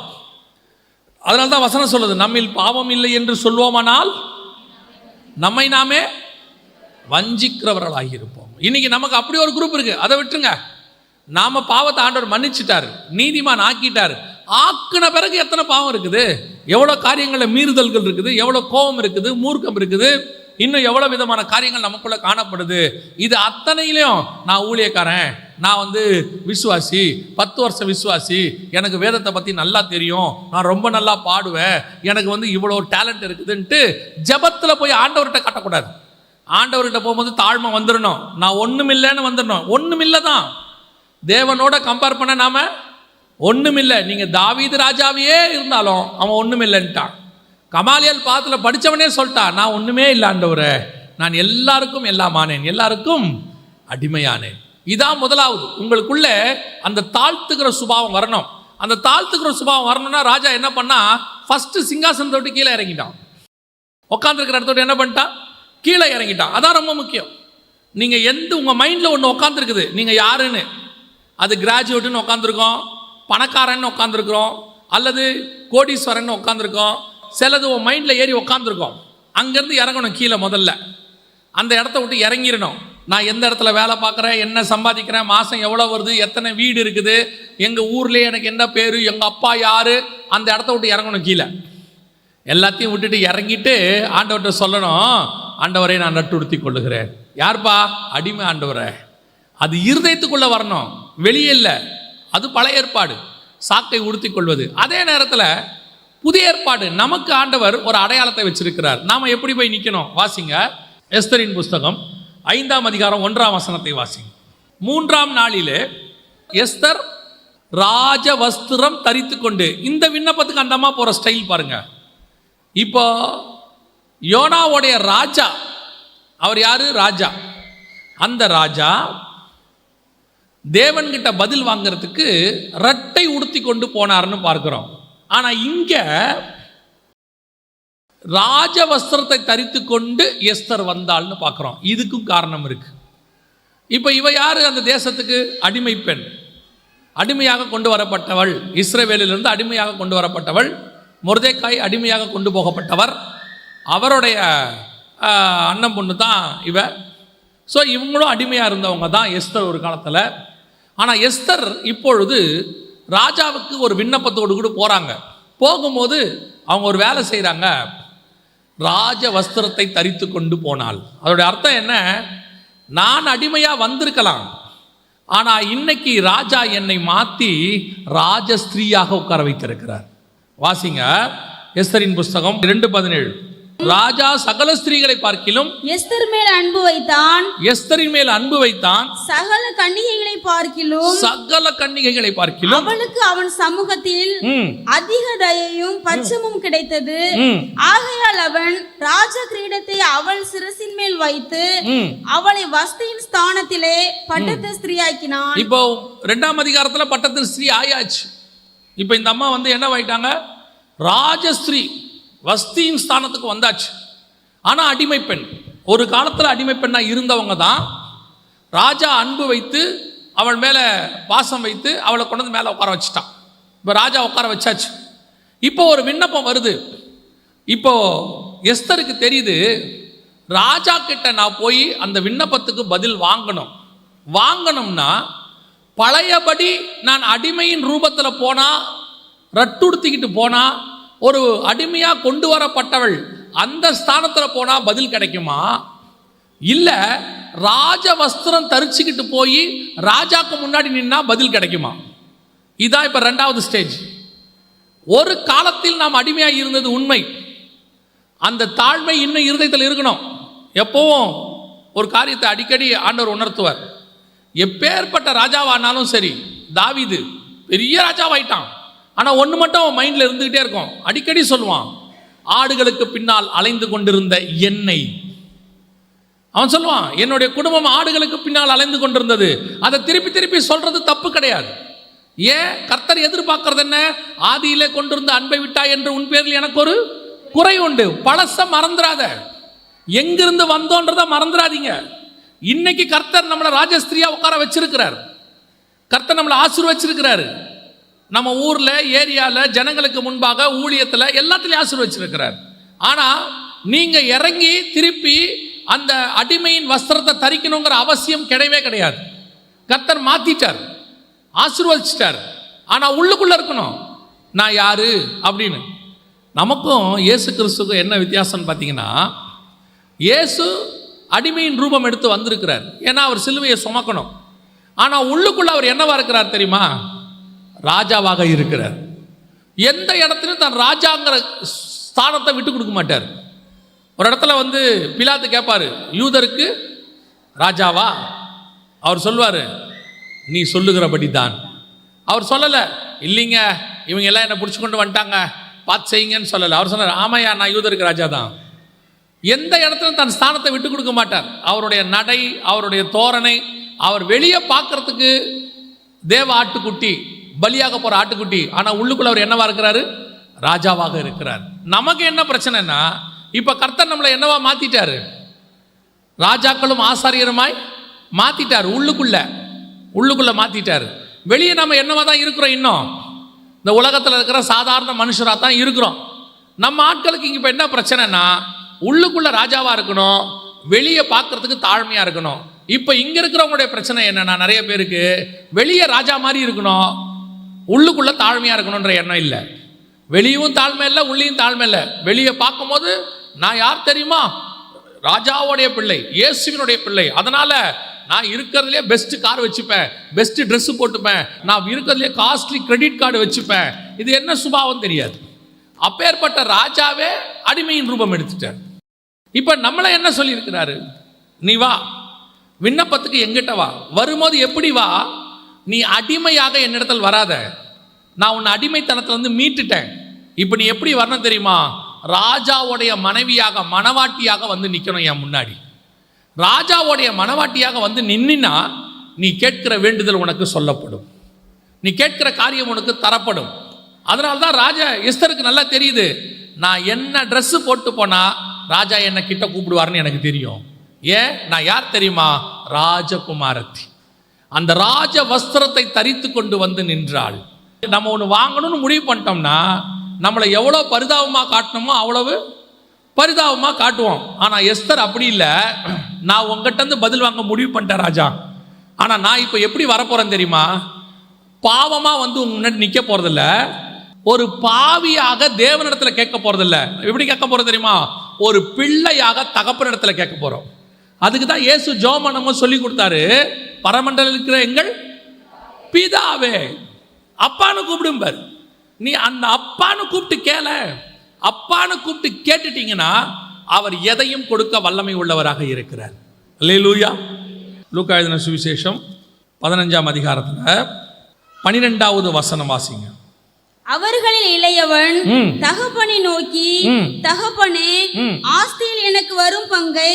அதனால தான் வசனம் சொல்லுது, நம்மில் பாவம் இல்லை என்று சொல்வோமானால் நம்மை நாமே வஞ்சிக்கிறவர்களாகி இருப்போம். இன்னைக்கு நமக்கு அப்படி ஒரு குரூப் இருக்கு, அதை விட்டுருங்க. நாம பாவத்தை ஆண்டவர் மன்னிச்சிட்டாரு, நீதிமான் ஆக்கிட்டாரு. ஆக்கின பிறகு எத்தனை பாவம் இருக்குது, எவ்வளோ காரியங்களில் மீறுதல்கள் இருக்குது, எவ்வளோ கோபம் இருக்குது, மூர்க்கம் இருக்குது, இன்னும் எவ்வளோ விதமான காரியங்கள் நமக்குள்ள காணப்படுது. இது அத்தனையிலையும் நான் ஊழியக்காரன், நான் விசுவாசி, 10 வருஷம் விசுவாசி, எனக்கு வேதத்தை பற்றி நல்லா தெரியும், நான் ரொம்ப நல்லா பாடுவேன், எனக்கு இவ்வளோ டேலண்ட் இருக்குதுன்ட்டு ஜெபத்தில் போய் ஆண்டவர்கிட்ட கட்டக்கூடாது. ஆண்டவர்கிட்ட போகும்போது தாழ்மை வந்துடணும், நான் ஒன்றுமில்லைன்னு வந்துடணும். ஒன்றுமில்லை தான், தேவனோட கம்பேர் பண்ண நாம ஒன்றுமில்லை. நீங்கள் தாவீது ராஜாவையே இருந்தாலும் அவன் ஒன்றுமில்லைன்ட்டான். கமாலியல் பாத்தில் படித்தவனே சொல்லிட்டான், நான் ஒன்றுமே இல்லை ஆண்டவரே, நான் எல்லாருக்கும் எல்லாமானேன், எல்லாருக்கும் அடிமையானேன். இதான் முதலாவது. உங்களுக்குள்ள அந்த தாழ்த்துக்கிற சுபாவம் வரணும். அந்த தாழ்த்துக்கிற சுபாவம் வரணும்னா ராஜா என்ன பண்ணா, ஃபர்ஸ்ட் சிங்காசனத்தை விட்டு கீழே இறங்கிட்டான். உட்காந்துருக்கிற இடத்தோட என்ன பண்ணிட்டான், கீழே இறங்கிட்டான். அதான் ரொம்ப முக்கியம். நீங்கள் உங்கள் மைண்டில் ஒன்று உட்காந்துருக்குது, நீங்கள் யாருன்னு. அது கிராஜுவேட்டுன்னு உட்காந்துருக்கோம், பணக்காரன்னு உட்காந்துருக்குறோம், அல்லது கோடீஸ்வரன் உட்காந்துருக்கோம். சிலது உன் மைண்டில் ஏறி உட்காந்துருக்கோம். அங்கேருந்து இறங்கணும் கீழே. முதல்ல அந்த இடத்த விட்டு இறங்கிடணும். நான் எந்த இடத்துல வேலை பார்க்குறேன், என்ன சம்பாதிக்கிறேன், மாதம் எவ்வளோ வருது, எத்தனை வீடு இருக்குது, எங்கள் ஊர்லேயே எனக்கு என்ன பேர், எங்கள் அப்பா யார், அந்த இடத்த விட்டு இறங்கணும் கீழே. எல்லாத்தையும் விட்டுட்டு இறங்கிட்டு ஆண்டவர்கிட்ட சொல்லணும், ஆண்டவரை நான் நட்டுடுத்தி கொள்ளுகிறேன். யார்ப்பா? அடிமை ஆண்டவரை. அது இருதயத்துக்குள்ளே வரணும், வெளியே இல்லை. அது பழைய ஏற்பாடு, சாக்கை உடுத்தி கொள்வது. அதே நேரத்தில் புதிய ஏற்பாடு நமக்கு ஆண்டவர் ஒரு அடையாளத்தை வச்சிருக்கிறார். நாம் எப்படி போய் நிற்கணும்? வாசிங்க எஸ்தரின் புஸ்தகம் 5ஆம் அதிகாரம் 1ஆம் வசனத்தை வாசிங்க. 3ஆம் நாளிலே எஸ்தர் ராஜ வஸ்திரம் தரித்து கொண்டு, இந்த விண்ணப்பத்துக்கு அந்த அம்மா போகிற ஸ்டைல் பாருங்க. இப்போ யோனாவுடைய ராஜா, அவர் யாரு? ராஜா. அந்த ராஜா தேவன்கிட்ட பதில் வாங்கிறதுக்கு ரட்டை உடுத்தி கொண்டு போனார்னு பார்க்கிறோம். ஆனால் இங்கே ராஜ வஸ்திரத்தை தரித்து கொண்டு எஸ்தர் வந்தாள்னு பார்க்குறோம். இதுக்கும் காரணம் இருக்கு. இப்போ இவ யாரு? அந்த தேசத்துக்கு அடிமை பெண், அடிமையாக கொண்டு வரப்பட்டவள். இஸ்ரவேலிலிருந்து அடிமையாக கொண்டு வரப்பட்டவள். மொர்தெக்காய் அடிமையாக கொண்டு போகப்பட்டவர். அவருடைய அண்ணன் பொண்ணு தான் இவ. ஸோ இவங்களும் அடிமையாக இருந்தவங்க தான் எஸ்தர் ஒரு காலத்தில். ஆனால் எஸ்தர் இப்பொழுது ராஜாவுக்கு ஒரு விண்ணப்பத்தோடு கூட போகிறாங்க. போகும்போது அவங்க ஒரு வேலை செய்கிறாங்க, ராஜ வஸ்திரத்தை தரித்து கொண்டு போனாள். அதோடைய அர்த்தம் என்ன? நான் அடிமையாக வந்திருக்கலாம், ஆனால் இன்னைக்கு ராஜா என்னை மாற்றி ராஜஸ்திரீயாக உட்கார வைத்திருக்கிறார். வாசிங்க எஸ்தரின் புஸ்தகம் 2:17. ராஜா சகல ஸ்திரீகளை பார்க்கிலும் எஸ்தர் மேல் அன்பு வைத்தான். எஸ்தரின் மேல் அன்பு வைத்தான். சகல கன்னிகைகளை பார்க்கிலும், சகல கன்னிகைகளை பார்க்கிலும் அவளுக்கு அவன் சமூகத்தில் அதிக தயையும் பட்சமும் கிடைத்தது. ஆகையால் அவன் ராஜ கிரீடத்தை அவள் சிரசின் மேல் வைத்து அவளை வஸ்தியின் ஸ்தானத்திலே பட்டத்து ஸ்திரீயாக்கினான். இப்போ 2ஆம் அதிகாரத்தில் பட்டத்து ஸ்திரீ ஆயாச்சு. இப்போ இந்த அம்மா என்ன ஆயிட்டாங்க? ராஜஸ்திரீ, வஸ்தியின் ஸ்தானத்துக்கு வந்தாச்சு. ஆனால் அடிமை பெண். ஒரு காலத்தில் அடிமை பெண்ணாக இருந்தவங்க தான். ராஜா அன்பு வைத்து அவள் மேலே பாசம் வைத்து அவளை கொண்டு வந்து மேலே உட்கார வச்சுட்டான். இப்போ ராஜா உட்கார வச்சாச்சு. இப்போ ஒரு விண்ணப்பம் வருது. இப்போ எஸ்தருக்கு தெரியுது, ராஜா கிட்ட நான் போய் அந்த விண்ணப்பத்துக்கு பதில் வாங்கணும்னா பழையபடி நான் அடிமையின் ரூபத்தில் போனால், ரட்டுடுத்திக்கிட்டு போனால், ஒரு அடிமையாக கொண்டு வரப்பட்டவள் அந்த ஸ்தானத்தில் போனால் பதில் கிடைக்குமா? இல்லை ராஜ வஸ்திரம் தரிச்சுக்கிட்டு போய் ராஜாக்கு முன்னாடி நின்னா பதில் கிடைக்குமா? இதான் இப்போ 2வது ஸ்டேஜ். ஒரு காலத்தில் நாம் அடிமையாக இருந்தது உண்மை. அந்த தாழ்மை இன்னும் இருதயத்தில் இருக்கணும். எப்பவும் ஒரு காரியத்தை அடிக்கடி ஆண்டவர் உணர்த்துவார். எப்பேற்பட்ட ராஜாவானாலும் சரி, தாவீது பெரிய ராஜாவாயிட்டான், ஆனால் ஒன்று மட்டும் அவன் மைண்டில் இருந்துக்கிட்டே இருக்கும். அடிக்கடி சொல்லுவான், ஆடுகளுக்கு பின்னால் அலைந்து கொண்டிருந்த என்னை. அவன் சொல்லுவான், என்னுடைய குடும்பம் ஆடுகளுக்கு பின்னால் அலைந்து கொண்டிருந்தது. அதை திருப்பி திருப்பி சொல்றது தப்பு கிடையாது. ஏன்? கர்த்தர் எதிர்பார்க்கறது என்ன? ஆதியிலே கொண்டிருந்த அன்பை விட்டாய் என்று உன் பேரில் எனக்கு ஒரு குறை உண்டு. பழச மறந்துடாத, எங்கிருந்து வந்தோன்றத மறந்துடாதீங்க. இன்னைக்கு கர்த்தர் நம்மளை ராஜஸ்திரியா உட்கார வச்சிருக்கிறார். கர்த்தர் நம்மளை ஆசீர்வச்சிருக்கிறாரு. நம்ம ஊர்ல, ஏரியால, ஜனங்களுக்கு முன்பாக, ஊழியத்தில் எல்லாத்துலையும் ஆசீர்வச்சிருக்கிறார். ஆனால் நீங்க இறங்கி திருப்பி அந்த அடிமையின் வஸ்திரத்தை தரிக்கணுங்கிற அவசியம் கிடையவே கிடையாது. கர்த்தர் மாத்திட்டார், ஆசீர்வதிச்சிட்டார். ஆனால் உள்ளுக்குள்ள இருக்கணும், நான் யாரு அப்படின்னு. நமக்கும் இயேசு கிறிஸ்துக்கும் என்ன வித்தியாசம்னு பார்த்தீங்கன்னா, இயேசு அடிமையின் ரூபம் எடுத்து வந்திருக்கிறார். ஏன்னா அவர் சிலுவையை சுமக்கணும். ஆனால் உள்ளுக்குள்ள அவர் என்னவா இருக்கிறார் தெரியுமா? ராஜாவாக இருக்கிறார். எந்த இடத்துலையும் தன் ராஜாங்கிற ஸ்தானத்தை விட்டு கொடுக்க மாட்டார். ஒரு இடத்துல பிலாத்து கேட்பாரு, யூதருக்கு ராஜாவா? அவர் சொல்வார், நீ சொல்லுகிறபடி தான். அவர் சொல்லலை, இல்லைங்க இவங்க எல்லாம் என்னை பிடிச்சி கொண்டு வந்துட்டாங்க, பார்த்து செய்யுங்கன்னு சொல்லலை. அவர் சொன்னார், ஆமையா நான் யூதருக்கு ராஜா தான். எந்த இடத்துல தன் ஸ்தானத்தை விட்டு கொடுக்க மாட்டார். அவருடைய நடை, அவருடைய தோரணை, அவர் வெளியே பார்க்கறதுக்கு தேவ ஆட்டுக்குட்டி, பலியாக போகிற ஆட்டுக்குட்டி, ஆனால் உள்ளுக்குள்ள அவர் என்னவா இருக்கிறாரு? ராஜாவாக இருக்கிறார். நமக்கு என்ன பிரச்சனைனா, இப்போ கர்த்தர் நம்மளை என்னவா மாற்றிட்டாரு? ராஜாக்களும் ஆசாரியருமாய் மாற்றிட்டார். உள்ளுக்குள்ள மாற்றிட்டார். வெளியே நம்ம என்னவா தான் இருக்கிறோம், இன்னும் இந்த உலகத்தில் இருக்கிற சாதாரண மனுஷராக தான் இருக்கிறோம். நம்ம ஆட்களுக்கு இங்கே இப்போ என்ன பிரச்சனைனா, உள்ளுக்குள்ள ராஜாவாக இருக்கணும், வெளியே பார்க்கறதுக்கு தாழ்மையாக இருக்கணும். இப்போ இங்கே இருக்கிறவங்களுடைய பிரச்சனை என்னன்னா, நிறைய பேருக்கு வெளியே ராஜா மாதிரி இருக்கணும், உள்ளுக்குள்ள தாழ்மையாக இருக்கணுன்ற எண்ணம் இல்லை. வெளியும் தாழ்மை இல்லை, உள்ளேயும் தாழ்மை இல்லை. வெளியே பார்க்கும்போது நான் யார் தெரியுமா, ராஜாவுடைய பிள்ளை, இயேசுவினுடைய பிள்ளை, அதனால நான் இருக்கிறதுலே பெஸ்ட் கார் வச்சுப்பேன், பெஸ்ட் ட்ரெஸ் போட்டுப்பேன், நான் இருக்கிறதுலே காஸ்ட்லி கிரெடிட் கார்டு வச்சுப்பேன். இது என்ன சுபாவம் தெரியாது. அப்பேற்பட்ட ராஜாவே அடிமையின் ரூபம் எடுத்துட்டார். இப்போ நம்மளை என்ன சொல்லியிருக்கிறாரு, நீ வா விண்ணப்பத்துக்கு எங்கிட்ட வா, வரும்போது எப்படி வா, நீ அடிமையாக என்னிடத்தில் வராத, நான் உன்னை அடிமைத்தனத்திலிருந்து மீட்டுட்டேன். இப்போ நீ எப்படி வரணும் தெரியுமா, ராஜாவுடைய மனைவியாக மணவாட்டியாக வந்து நிற்கணும் என் முன்னாடி. ராஜாவுடைய மணவாட்டியாக வந்து நின்னா நீ கேட்கிற வேண்டுதல் உனக்கு சொல்லப்படும், நீ கேட்கிற காரியம் உனக்கு தரப்படும். அதனால தான் ராஜா எஸ்தருக்கு நல்லா தெரியுது, நான் என்ன ட்ரெஸ்ஸு போட்டு போனால் ராஜா என்னை கிட்ட கூப்பிடுவார்னு எனக்கு தெரியும். ஏன், நான் யார் தெரியுமா, ராஜகுமாரத்தி. அந்த ராஜ வஸ்திரத்தை தரித்து கொண்டு வந்து நின்றாள். நம்ம ஒன்று வாங்கணும்னு முடிவு பண்ணிட்டோம்னா நம்மளை எவ்வளோ பரிதாபமாக காட்டணுமோ அவ்வளவு பரிதாபமாக காட்டுவோம். ஆனால் எஸ்தர் அப்படி இல்லை, நான் உங்ககிட்ட பதில் வாங்க முடிவு பண்ணிட்டேன் ராஜா, ஆனால் நான் இப்போ எப்படி வரப்போகிறேன் தெரியுமா, பாவமாக வந்து உங்க முன்னாடி நிற்க போகிறதில்ல, ஒரு பாவியாக தேவனிடத்தில் கேட்க போகிறதில்ல. எப்படி கேட்க போகிறது தெரியுமா, ஒரு பிள்ளையாக தகப்பனிடத்தில் கேட்க போகிறோம். அதுக்கு தான் இயேசு ஜெபம் சொல்லி கொடுத்தாரு, பரமண்டல இருக்கிற எங்கள் பிதாவே, அப்பான்னு கூப்பிடும்பார். நீ அந்த அப்பான்னு கூப்பிட்டு கேள, அப்பான்னு கூப்பிட்டு கேட்டுட்டீங்கன்னா அவர் எதையும் கொடுக்க வல்லமை உள்ளவராக இருக்கிறார். அல்லேலூயா. லூக்கா எழுதின சுவிசேஷம் 15ஆம் அதிகாரத்தில் 12வது வசனம் வாசிங்க. அவர்களில் இளையவன் தகப்பனை நோக்கி, தகப்பனே, ஆஸ்தியில் எனக்கு வரும் பங்கை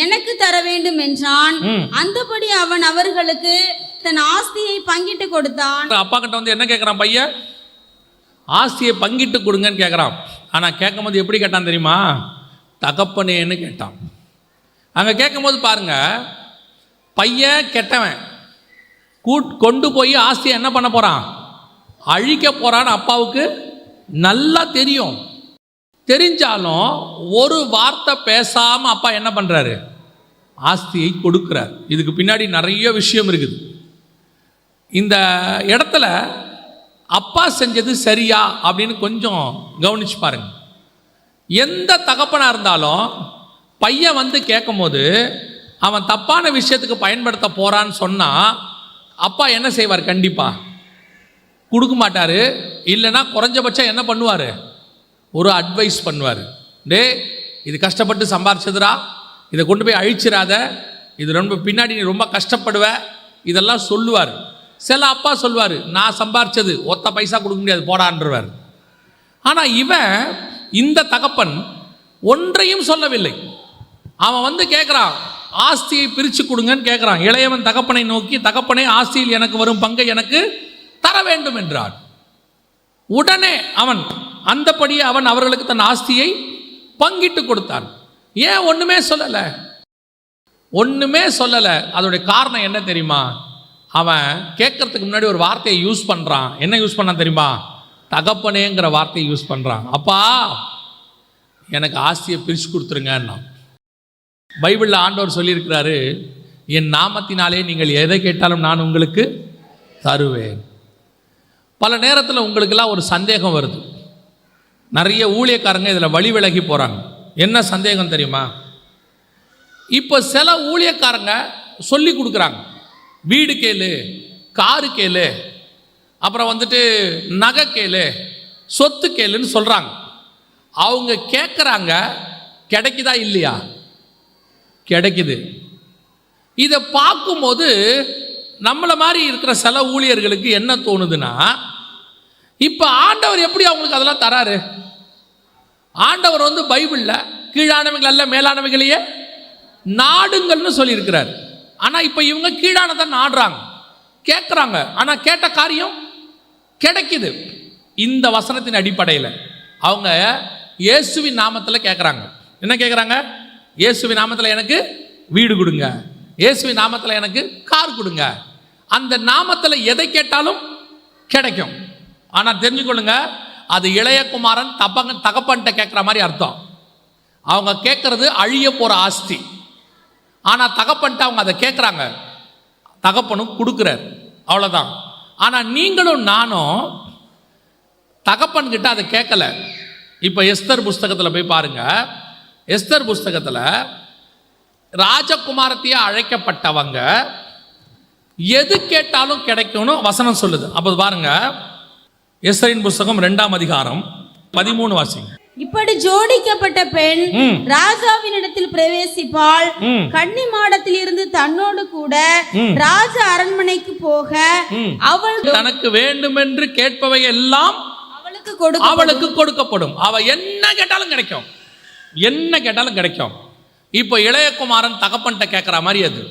எனக்கு தர வேண்டும் என்றான். அந்தபடி அவன் அவர்களுக்கு தன் ஆஸ்தியை பங்கிட்டு கொடுத்தான். அப்பா கிட்ட வந்து என்ன கேட்கிறான் பையன், ஆஸ்தியை பங்கிட்டு கொடுங்கன்னு கேட்குறான். ஆனால் கேட்கும் போது எப்படி கேட்டான் தெரியுமா, தகப்பனேன்னு கேட்டான். அங்கே கேட்கும் போது பாருங்க, பையன் கெட்டவன் கொண்டு போய் ஆஸ்தியை என்ன பண்ண போகிறான், அழிக்க போகிறான்னு அப்பாவுக்கு நல்லா தெரியும். தெரிஞ்சாலும் ஒரு வார்த்தை பேசாமல் அப்பா என்ன பண்ணுறாரு, ஆஸ்தியை கொடுக்குறார். இதுக்கு பின்னாடி நிறைய விஷயம் இருக்குது. இந்த இடத்துல அப்பா செஞ்சது சரியா அப்படின்னு கொஞ்சம் கவனிச்சு பாருங்க. எந்த தகப்பனாக இருந்தாலும் பையன் வந்து கேட்கும் போது அவன் தப்பான விஷயத்துக்கு பயன்படுத்த போகிறான்னு சொன்னால் அப்பா என்ன செய்வார், கண்டிப்பாக கொடுக்க மாட்டார். இல்லைன்னா குறைஞ்சபட்சம் என்ன பண்ணுவார், ஒரு அட்வைஸ் பண்ணுவார். டே, இது கஷ்டப்பட்டு சம்பாரிச்சதுரா, இதை கொண்டு போய் அழிச்சிடாத, இது ரொம்ப பின்னாடி நீ ரொம்ப கஷ்டப்படுவ, இதெல்லாம் சொல்லுவார். சில அப்பா சொல்லுவார், நான் சம்பாரிச்சது ஒத்த பைசா கொடுக்க முடியாது போடான்றவர். ஆனால் இவன், இந்த தகப்பன் ஒன்றையும் சொல்லவில்லை. அவன் வந்து கேட்குறான், ஆஸ்தியை பிரித்து கொடுங்கன்னு கேட்குறான். இளையவன் தகப்பனை நோக்கி, தகப்பனே, ஆஸ்தியில் எனக்கு வரும் பங்கை எனக்கு தர வேண்டும் என்றான். உடனே அவன் அந்தபடியே அவன் அவர்களுக்கு தன் ஆஸ்தியை பங்கிட்டு கொடுத்தான். ஏன் ஒன்றுமே சொல்லலை, ஒன்றுமே சொல்லலை. அதோடைய காரணம் என்ன தெரியுமா, அவன் கேட்கறதுக்கு முன்னாடி ஒரு வார்த்தையை யூஸ் பண்ணுறான். என்ன யூஸ் பண்ணான் தெரியுமா, தகப்பனேங்கிற வார்த்தையை யூஸ் பண்ணுறான். அப்பா, எனக்கு ஆஸ்தியை பிரித்து கொடுத்துருங்கன்னா. பைபிளில் ஆண்டவர் சொல்லியிருக்கிறாரு, என் நாமத்தினாலே நீங்கள் எதை கேட்டாலும் நான் உங்களுக்கு தருவேன். பல நேரத்தில் உங்களுக்கெல்லாம் ஒரு சந்தேகம் வருது. நிறைய ஊழியக்காரங்க இதில் வழி விலகி போகிறாங்க. என்ன சந்தேகம் தெரியுமா, இப்போ சில ஊழியக்காரங்க சொல்லி கொடுக்குறாங்க, வீடு கேளு, காரு கேளு, அப்புறம் வந்துட்டு நகை கேளு, சொத்து கேளுன்னு சொல்கிறாங்க. அவங்க கேட்குறாங்க, கிடைக்குதா இல்லையா, கிடைக்குது. இதை பார்க்கும்போது நம்மளை மாதிரி இருக்கிற சில ஊழியர்களுக்கு என்ன தோணுதுன்னா, இப்போ ஆண்டவர் எப்படி அவங்களுக்கு அதெல்லாம் தராரு? ஆண்டவர் வந்து பைபிளில் கீழானவைகள் அல்ல மேலானவைகளையே நாடுங்கள்னு சொல்லியிருக்கிறார். ஆனால் இப்போ இவங்க கீழானதை நாடுறாங்க, கேட்குறாங்க. ஆனால் கேட்ட காரியம் கிடைக்குது. இந்த வசனத்தின் அடிப்படையில் அவங்க இயேசுவின் நாமத்தில் கேட்குறாங்க. என்ன கேட்குறாங்க, இயேசுவின் நாமத்தில் எனக்கு வீடு கொடுங்க, இயேசுவின் நாமத்தில் எனக்கு கார் கொடுங்க. அந்த நாமத்தில் எதை கேட்டாலும் கிடைக்கும். ஆனால் தெரிஞ்சுக்கொள்ளுங்க, அது இளையகுமாரன் தகப்பன்கிட்ட கேட்குற மாதிரி அர்த்தம். அவங்க கேட்கறது அழிய போகிற ஆஸ்தி. ஆனால் தகப்பன்ட்டு அவங்க அதை கேட்குறாங்க, தகப்பனும் கொடுக்குறார், அவ்வளோதான். ஆனால் நீங்களும் நானும் தகப்பன்கிட்ட அதை கேட்கல. இப்போ எஸ்தர் புஸ்தகத்தில் போய் பாருங்க. எஸ்தர் புஸ்தகத்தில் ராஜகுமாரத்தையே அழைக்கப்பட்டவங்க எது கேட்டாலும் கிடைக்கும்னு வசனம் சொல்லுது. அப்போ பாருங்க, எஸ்தரின் புஸ்தகம் 2ஆம் அதிகாரம் 13 வாசிங்க. இப்படி ஜோடிக்கப்பட்ட பெண் ராஜாவினிடத்தில் பிரவேசிப்பாள். கன்னி மாடத்தில் இருந்து தன்னோடு கூட ராஜ அரண்மனைக்கு போக அவள் தனக்கு வேண்டுமென்று கேட்பவை எல்லாம் அவளுக்கு கொடுக்கப்படும். அவ என்ன கேட்டாலும் கிடைக்கும், என்ன கேட்டாலும் கிடைக்கும். இப்போ இளையகுமாரன் தகப்பன்கிட்ட கேட்குற மாதிரி அது.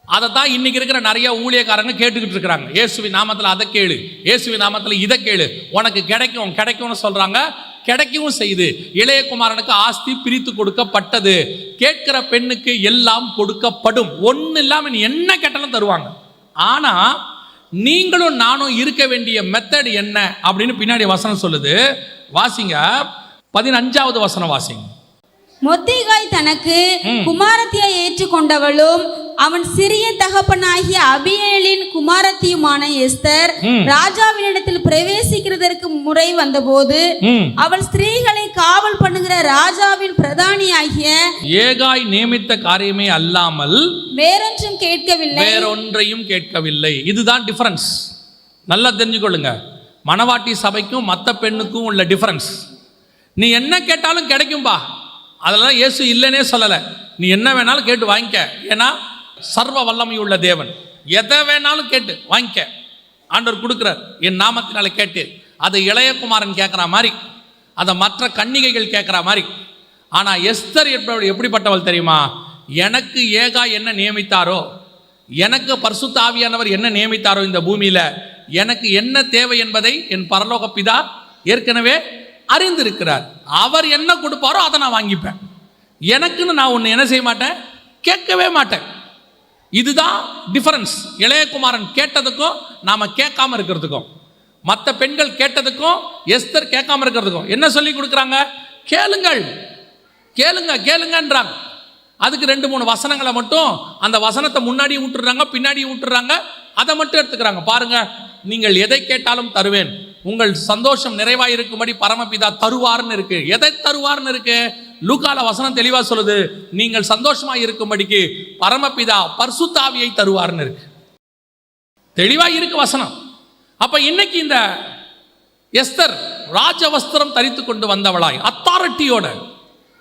அதை தான் இன்னைக்கு இருக்கிற நிறைய ஊழியக்காரங்க கேட்டுக்கிட்டு இருக்கிறாங்க. இயேசுவின் நாமத்தில் அதை கேளு, இயேசுவின் நாமத்தில் இதை கேளு, உனக்கு கிடைக்கும் கிடைக்கும்னு சொல்றாங்க. கிடைக்கவும் செய்யுது. இளையகுமாரனுக்கு ஆஸ்தி பிரித்து கொடுக்கப்பட்டது. கேட்கிற பெண்ணுக்கு எல்லாம் கொடுக்கப்படும். ஒன்றும் இல்லாமல் நீ என்ன கேட்டாலும் தருவாங்க. ஆனா நீங்களும் நானும் இருக்க வேண்டிய மெத்தட் என்ன அப்படின்னு பின்னாடி வசனம் சொல்லுது. வாசிங்க, 15வது வசனம் வாசிங்க. மொர்தெகாய் தனக்கு குமாரத்தியை ஏற்றுக்கொண்டவளும் அவன் சிறிய தகப்பனாகிய அபியேலின் குமாரத்தியுமான எஸ்தர் ராஜாவினிடத்தில் பிரவேசிக்கிறதற்கு முறை வந்தபோது அவள் ஸ்திரீகளை காவல் பண்ணுகிற ராஜாவின் பிரதானியாகிய ஏகாய் நியமித்த காரியமே அல்லாமல் வேறொன்றையும் கேட்கவில்லை. இதுதான் டிஃபரன்ஸ். நல்லா தெரிஞ்சுக்கொள்ளுங்க. மணவாட்டி சபைக்கும் மற்ற பெண்ணுக்கும் உள்ள டிஃபரன்ஸ். நீ என்ன கேட்டாலும் கிடைக்கும்பா, அதெல்லாம் இயேசு இல்லைன்னே சொல்லலை. நீ என்ன வேணாலும் கேட்டு வாங்கிக்க. ஏன்னா சர்வ வல்லமை உள்ள தேவன். எதை வேணாலும் கேட்டு வாங்கிக்க, ஆண்டவர் கொடுக்குறார். என் நாமத்தினால கேட்டு. அதை இளையகுமாரன் கேட்குற மாதிரி, அதை மற்ற கன்னிகைகள் கேட்குற மாதிரி. ஆனால் எஸ்தர் எப்படிப்பட்டவள் தெரியுமா? எனக்கு ஏகா என்ன நியமித்தாரோ, எனக்கு பரிசுத்த ஆவியானவர் என்ன நியமித்தாரோ இந்த பூமியில், எனக்கு என்ன தேவை என்பதை என் பரலோக பிதா ஏற்கனவே அறிந்திருக்கிறார். அவர் என்ன கொடுப்பாரோ அதை நான் வாங்கிப்பேன். எனக்குன்னு நான் ஒன்று என்ன செய்ய மாட்டேன், கேட்கவே மாட்டேன். இதுதான் டிஃபரன்ஸ். இளையகுமாரன் கேட்டதுக்கும் நாம கேட்காம இருக்கிறதுக்கும், மற்ற பெண்கள் கேட்டதுக்கும் எஸ்தர் கேட்காம இருக்கிறதுக்கும் என்ன சொல்லி கொடுக்குறாங்க? கேளுங்கள் கேளுங்க கேளுங்கன்றாங்க. அதுக்கு 2-3 வசனங்களை மட்டும், அந்த வசனத்தை முன்னாடியும் விட்டுறாங்க பின்னாடியும் விட்டுறாங்க. அதை மட்டும் எடுத்துக்கிறாங்க. பாருங்க, நீங்கள் எதை கேட்டாலும் தருவேன், உங்கள் சந்தோஷம் நிறைவாயிருக்கும்படி பரமபிதா தருவார்னு இருக்கு. எதை தருவார்னு இருக்கு? லூக்கால வசனம் தெளிவா சொல்லுது, நீங்கள் சந்தோஷமா இருக்கும்படிக்கு பரமபிதா பரிசுத்த ஆவியை தருவார்னு இருக்கு. தெளிவா இருக்கு வசனம். அப்ப இன்னைக்கு இந்த எஸ்தர் ராஜவஸ்திரம் தரித்து கொண்டு வந்தவளாய் அத்தாரிட்டியோட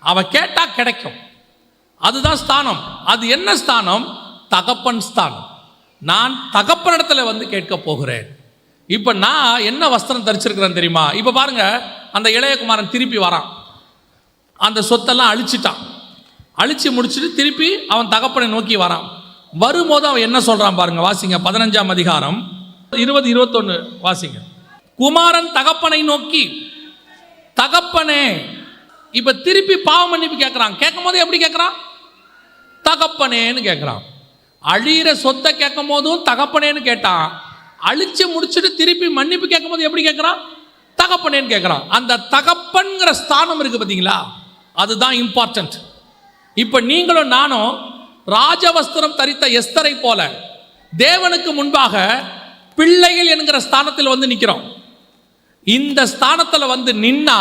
அவ கேட்டா கிடைக்கும். அதுதான் ஸ்தானம். அது என்ன ஸ்தானம்? தகப்பன் ஸ்தானம். நான் தகப்பனிடத்துல வந்து கேட்க போகிறேன். இப்போ நான் என்ன வஸ்திரம் தரிச்சிருக்கிறேன் தெரியுமா? இப்போ பாருங்க, அந்த இளையகுமாரன் திருப்பி வரான். அந்த சொத்தெல்லாம் அழிச்சிட்டான். அழிச்சு முடிச்சுட்டு திருப்பி அவன் தகப்பனை நோக்கி வரான். வரும்போது அவன் என்ன சொல்றான் பாருங்க. வாசிங்க, 15ஆம் அதிகாரம் 20-21 வாசிங்க. குமாரன் தகப்பனை நோக்கி, தகப்பனே. இப்ப திருப்பி பாவ மன்னிப்பு கேட்கிறான். கேட்கும் போது எப்படி கேட்கிறான்? தகப்பனேன்னு கேட்கிறான். அழியிற சொத்தை கேட்கும் போதும் தகப்பனேன்னு கேட்டான். அழிச்சு முடிச்சுட்டு திருப்பி மன்னிப்பு கேட்கும் போது எப்படி கேட்கிறான்? தகப்பனேன்னு கேட்கிறான். அந்த தகப்பன்கிற ஸ்தானம் இருக்கு பார்த்தீங்களா, அதுதான் இம்பார்ட்டன்ட். இப்ப நீங்களும் நானும் ராஜவஸ்திரம் தரித்த எஸ்தரை போல தேவனுக்கு முன்பாக பிள்ளைகள் என்கிற ஸ்தானத்தில் வந்து நிற்கிறோம். இந்த ஸ்தானத்தில் வந்து நின்னா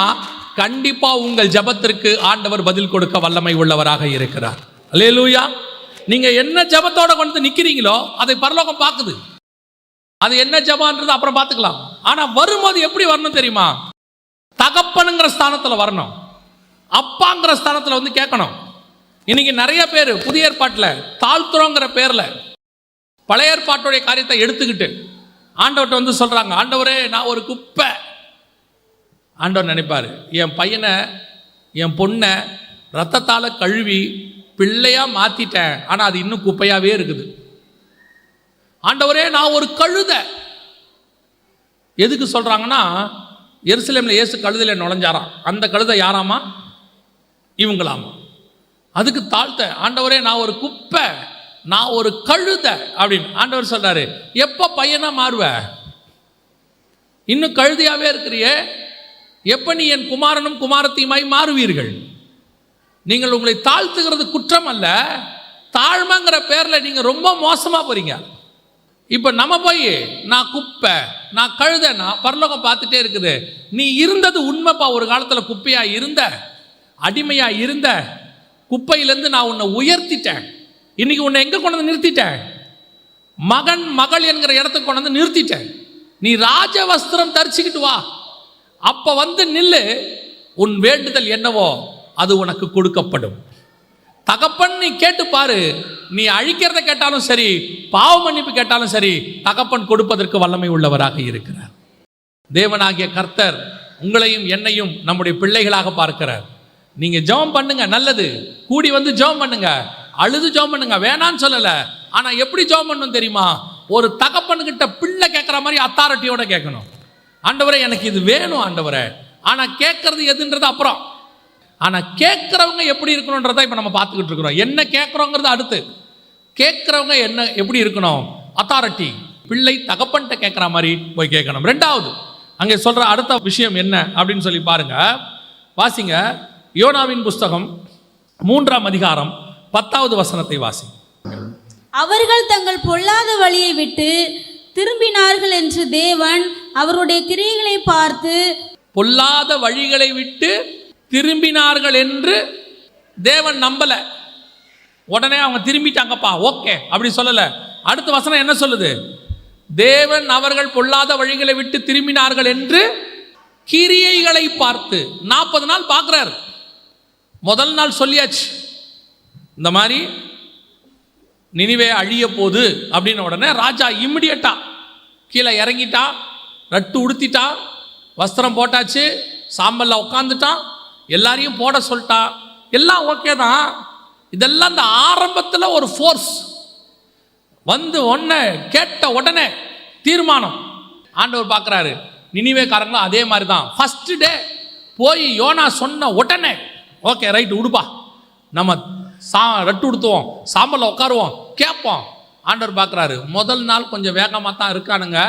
கண்டிப்பா உங்கள் ஜபத்திற்கு ஆண்டவர் பதில் கொடுக்க வல்லமை உள்ளவராக இருக்கிறார். அல்லேலூயா. நீங்க என்ன ஜபத்தோட கொண்டு நிக்கிறீங்களோ அதை பரலோகம் பார்க்குது. அது என்ன ஜபம்ன்றது அப்புறம் பார்த்துக்கலாம். ஆனா வரும்போது எப்படி வரணும் தெரியுமா? தகப்பனுங்கிற ஸ்தானத்துல வரணும், அப்பாங்கிற ஸ்தானத்துல வந்து கேட்கணும். இன்னைக்கு நிறைய பேர் புதிய ஏற்பாட்டில் தாழ்த்துறோங்கிற பேர்ல பழைய ஏற்பாட்டுடைய காரியத்தை எடுத்துக்கிட்டு ஆண்டவர்கிட்ட வந்து சொல்றாங்க, ஆண்டவரே நான் ஒரு குப்பை. ஆண்டவர் நினைப்பாரு, என் பையனை என் பொண்ணை ரத்தத்தால கழுவி பிள்ளையா மாத்திட்டேன், ஆனா அது இன்னும் குப்பையாவே இருக்குது. ஆண்டவரே நான் ஒரு கழுத. எதுக்கு சொல்றாங்கன்னா, எருசலேமில் இயேசு கழுதையில நுழைஞ்சாராம். அந்த கழுதை யாராமா? இவங்களாமா. அதுக்கு தாழ்த்த, ஆண்டவரே நான் ஒரு குப்பை, நான் ஒரு கழுத அப்படின்னு. ஆண்டவர் சொல்றாரு, எப்ப பையனா மாறுவ? இன்னும் கழுதையாவே இருக்கிறியே, எப்ப நீ என் குமாரனும் குமாரத்தியுமாய் மாறுவீர்கள்? நீங்கள் உங்களை தாழ்த்துகிறது குற்றம் அல்ல, தாழ்மைங்கிற பேர்ல நீங்க ரொம்ப மோசமா போறீங்க. இப்ப நம்ம போய் நான் குப்பை, நான் கழுத, நான் பரலோகம் பார்த்துட்டே இருக்குது. நீ இருந்தது உண்மைப்பா, ஒரு காலத்துல குப்பையா இருந்த, அடிமையா இருந்த, குப்பையிலேருந்து நான் உன்னை உயர்த்திட்டேன். இன்னைக்கு உன்னை எங்க கொண்டு வந்து நிறுத்திட்டேன்? மகன் மகள் என்கிற இடத்துக்கு கொண்டு வந்து நிறுத்திட்டேன். நீ ராஜ வஸ்திரம் தரிச்சுக்கிட்டு வா, அப்ப வந்து நில்லு. உன் வேண்டுதல் என்னவோ அது உனக்கு கொடுக்கப்படும். தகப்பன் நீ கேட்டு பாரு, நீ அழிக்கிறத கேட்டாலும் சரி, பாவ மன்னிப்பு கேட்டாலும் சரி, தகப்பன் கொடுப்பதற்கு வல்லமை உள்ளவராக இருக்கிறார். தேவனாகிய கர்த்தர் உங்களையும் என்னையும் நம்முடைய பிள்ளைகளாக பார்க்கிறார். நீங்க ஜெபம் பண்ணுங்க, நல்லது. கூடி வந்து ஜெபம் பண்ணுங்க, அழுது ஜெபம் பண்ணுங்க, வேணான்னு சொல்லல. ஆனா எப்படி ஜெபம் பண்ணணும் தெரியுமா? ஒரு தகப்பன்கிட்ட பிள்ளை கேட்குற மாதிரி அத்தாரிட்டியோட கேட்கணும். ஆண்டவரே எனக்கு இது வேணும் ஆண்டவரே. ஆனா கேட்கறது எதுன்றது அப்புறம். ஆனா கேட்கிறவங்க எப்படி இருக்கணும்ன்றதை இப்ப நம்ம பார்த்துக்கிட்டு இருக்கிறோம். என்ன கேட்கிறோங்கிறது அடுத்து. கேட்கிறவங்க என்ன எப்படி இருக்கணும்? அத்தாரிட்டி. பிள்ளை தகப்பன்கிட்ட கேட்குற மாதிரி போய் கேட்கணும். ரெண்டாவது அங்கே சொல்ற அடுத்த விஷயம் என்ன அப்படின்னு சொல்லி பாருங்க, வாசிங்க. யோனாவின் புஸ்தகம் 3ஆம் அதிகாரம் 10வது வசனத்தை வாசி. அவர்கள் தங்கள் பொல்லாத வழியை விட்டு திரும்பினார்கள் என்று தேவன் அவருடைய கிரியைகளை பார்த்து. பொல்லாத வழிகளை விட்டு திரும்பினார்கள் என்று தேவன் நம்பல. உடனே அவங்க திரும்பிட்டாங்கப்பா ஓகே அப்படி சொல்லல. அடுத்த வசனம் என்ன சொல்லுது? தேவன் அவர்கள் பொல்லாத வழிகளை விட்டு திரும்பினார்கள் என்று கிரியைகளை பார்த்து. 40 நாள் பார்க்கிறார். முதல் நாள் சொல்லியாச்சு, இந்த மாதிரி நினிவே அழிய போது அப்படின்னு. உடனே ராஜா இம்மிடியட்டா கீழே இறங்கிட்டான், ரட்டு உடுத்திட்டான், வஸ்திரம் போட்டாச்சு, சாம்பல்ல உட்காந்துட்டான், எல்லாரையும் போட சொல்லிட்டான். எல்லாம் ஓகே தான். இதெல்லாம் இந்த ஆரம்பத்தில் ஒரு ஃபோர்ஸ் வந்து ஒன்று கேட்ட உடனே தீர்மானம். ஆண்டவர் பார்க்குறாரு, நினிவேக்காரங்களும் அதே மாதிரி தான். ஃபர்ஸ்ட் டே போய் யோனா சொன்ன உடனே ஓகே ரைட் உடுப்பா, நம்ம ரட்டு உடுத்துவோம், சாம்பலில் உட்காருவோம், கேட்போம். ஆண்டவர் பார்க்குறாரு, முதல் நாள் கொஞ்சம் வேகமாக தான் இருக்கானுங்க,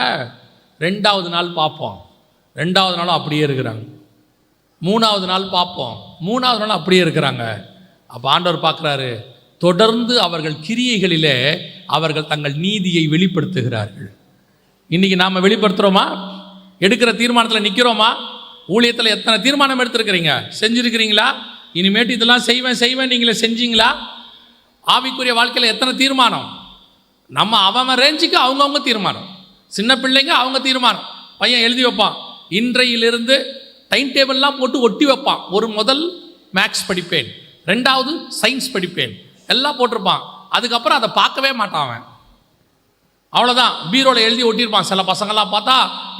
2வது நாள் பார்ப்போம். 2வது நாளும் அப்படியே இருக்கிறாங்க. 3வது நாள் பார்ப்போம், 3வது நாள் அப்படியே இருக்கிறாங்க. அப்போ ஆண்டவர் பார்க்குறாரு, தொடர்ந்து அவர்கள் கிரியைகளிலே அவர்கள் தங்கள் நீதியை வெளிப்படுத்துகிறார்கள். இன்னைக்கு நாம் வெளிப்படுத்துகிறோமா? எடுக்கிற தீர்மானத்தில் நிற்கிறோமா? ஊழியத்தில் எத்தனை தீர்மானம் எடுத்திருக்கிறீங்க? செஞ்சுருக்கிறீங்களா? இனிமேட்டு இதெல்லாம் செய்வேன் நீங்களே செஞ்சீங்களா? ஆவிக்குரிய வாழ்க்கையில் எத்தனை தீர்மானம்? நம்ம அவன் ரேஞ்சுக்கு அவங்கவுங்க தீர்மானம். சின்ன பிள்ளைங்க அவங்க தீர்மானம். பையன் எழுதி வைப்பான், இன்றையிலிருந்து டைம் டேபிள்லாம் போட்டு ஒட்டி வைப்பான். முதல் மேக்ஸ் படிப்பேன், 2வது சயின்ஸ் படிப்பேன், எல்லாம் போட்டிருப்பான். அதுக்கப்புறம் அதை பார்க்கவே மாட்டான் அவன். அவ்வளோதான், பீரோவில் எழுதி ஒட்டியிருப்பான். சில பசங்கள்லாம் பார்த்தா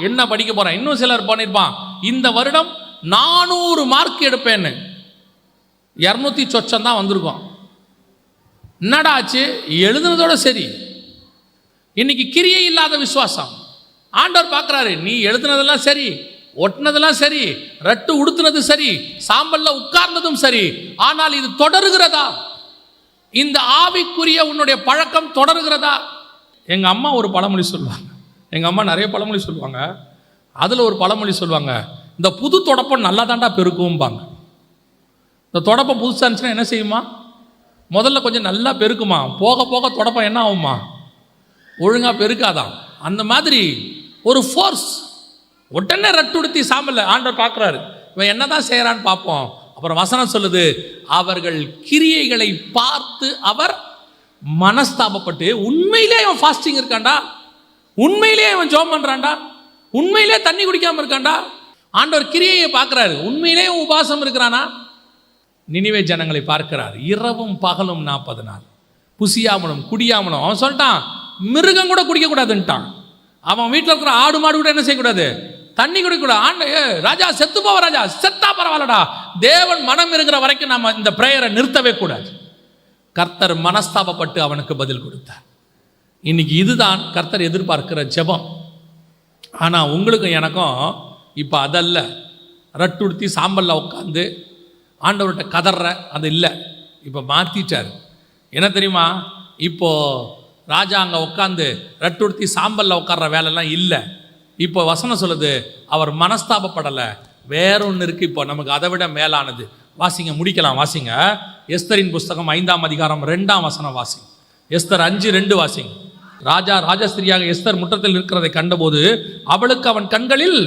என்ன படிக்க போகிறேன். இன்னும் சிலர் பண்ணியிருப்பான், இந்த வருடம் 400 மார்க் எடுப்பேன்னு. 200 சொச்சம் தான் வந்திருக்கும். என்னடா ஆச்சு? எழுதுனதோட சரி. இன்னைக்கு கிரியை இல்லாத விசுவாசம். ஆண்டவர் பார்க்குறாரு, நீ எழுதுனதெல்லாம் சரி, ஒட்டினதெல்லாம் சரி, ரட்டு உடுத்துனது சரி, சாம்பல்ல உட்கார்ந்ததும் சரி, ஆனால் இது தொடருகிறதா? இந்த ஆவிக்குரிய உன்னுடைய பழக்கம் தொடருகிறதா? எங்க அம்மா ஒரு பழமொழி சொல்லுவாங்க. எங்க அம்மா நிறைய பழமொழி சொல்லுவாங்க. அதுல ஒரு பழமொழி சொல்லுவாங்க, இந்த புது தொடப்பம் நல்லா தாண்டா பெருக்கும்பாங்க. இந்த தொடப்பம் புதுசாக இருந்துச்சுன்னா என்ன செய்யுமா? முதல்ல கொஞ்சம் நல்லா பெருக்குமா, போக போக தொடப்பம் என்ன ஆகுமா? ஒழுங்காக பெருக்காதான். அந்த மாதிரி ஒரு ஃபோர்ஸ். உடனே ரட்டுடுத்தி சாம்பல்ல ஆண்டவர் பார்க்குறாரு, இவன் என்னதான் செய்கிறான்னு பார்ப்போம். அப்புறம் வசனம் சொல்லுது, அவர்கள் கிரியைகளை பார்த்து அவர் மனஸ்தாபப்பட்டு. உண்மையிலே இவன் ஃபாஸ்டிங் இருக்காண்டா, உண்மையிலே இவன் ஜெபம் பண்ணுறான்டா, உண்மையிலே தண்ணி குடிக்காமல் இருக்காண்டா. ஆண்டவர் கிரியையை பார்க்குறாரு, உண்மையிலே உபாசம் இருக்கிறானா? நினிவே ஜனங்களை பார்க்கிறார், இரவும் பகலும் 40 நாள் புசியாமலும் குடியாமலும். அவன் சொல்லிட்டான், மிருகம் கூட குடிக்கக்கூடாதுன்ட்டான். அவன் வீட்டில் இருக்கிற ஆடு மாடு கூட என்ன செய்யக்கூடாது? தண்ணி குடிக்கக்கூடாது. ராஜா செத்து போவ, ராஜா செத்தா பரவாயில்லடா, தேவன் மனம் இருக்கிற வரைக்கும் நம்ம இந்த பிரேயரை நிறுத்தவே கூடாது. கர்த்தர் மனஸ்தாபப்பட்டு அவனுக்கு பதில் கொடுத்தார். இன்னைக்கு இதுதான் கர்த்தர் எதிர்பார்க்கிற ஜெபம். ஆனால் உங்களுக்கும் எனக்கும் இப்போ அதல்ல. ரட்டுடுத்தி சாம்பலில் உட்காந்து ஆண்டவர்கிட்ட கதற அது இல்லை. இப்போ மாற்றிட்டார். என்ன தெரியுமா, இப்போ ராஜா அங்கே உட்காந்து ரட்டுடுத்தி சாம்பலில் உட்கார்ற வேலைலாம் இல்லை. இப்போ வசனம் சொல்லுது அவர் மனஸ்தாபப்படலை. வேற ஒன்று இருக்குது இப்போ நமக்கு அதை விட மேலானது. வாசிங்க, முடிக்கலாம், வாசிங்க. எஸ்தரின் புஸ்தகம் 5ஆம் அதிகாரம் 2ஆம் வசனம் வாசிங்க. எஸ்தர் 5:2 வாசிங்க. ராஜா ராஜஸ்திரியாக எஸ்தர் முற்றத்தில் இருக்கிறதை கண்டபோது அவளுக்கு அவன் கண்களில்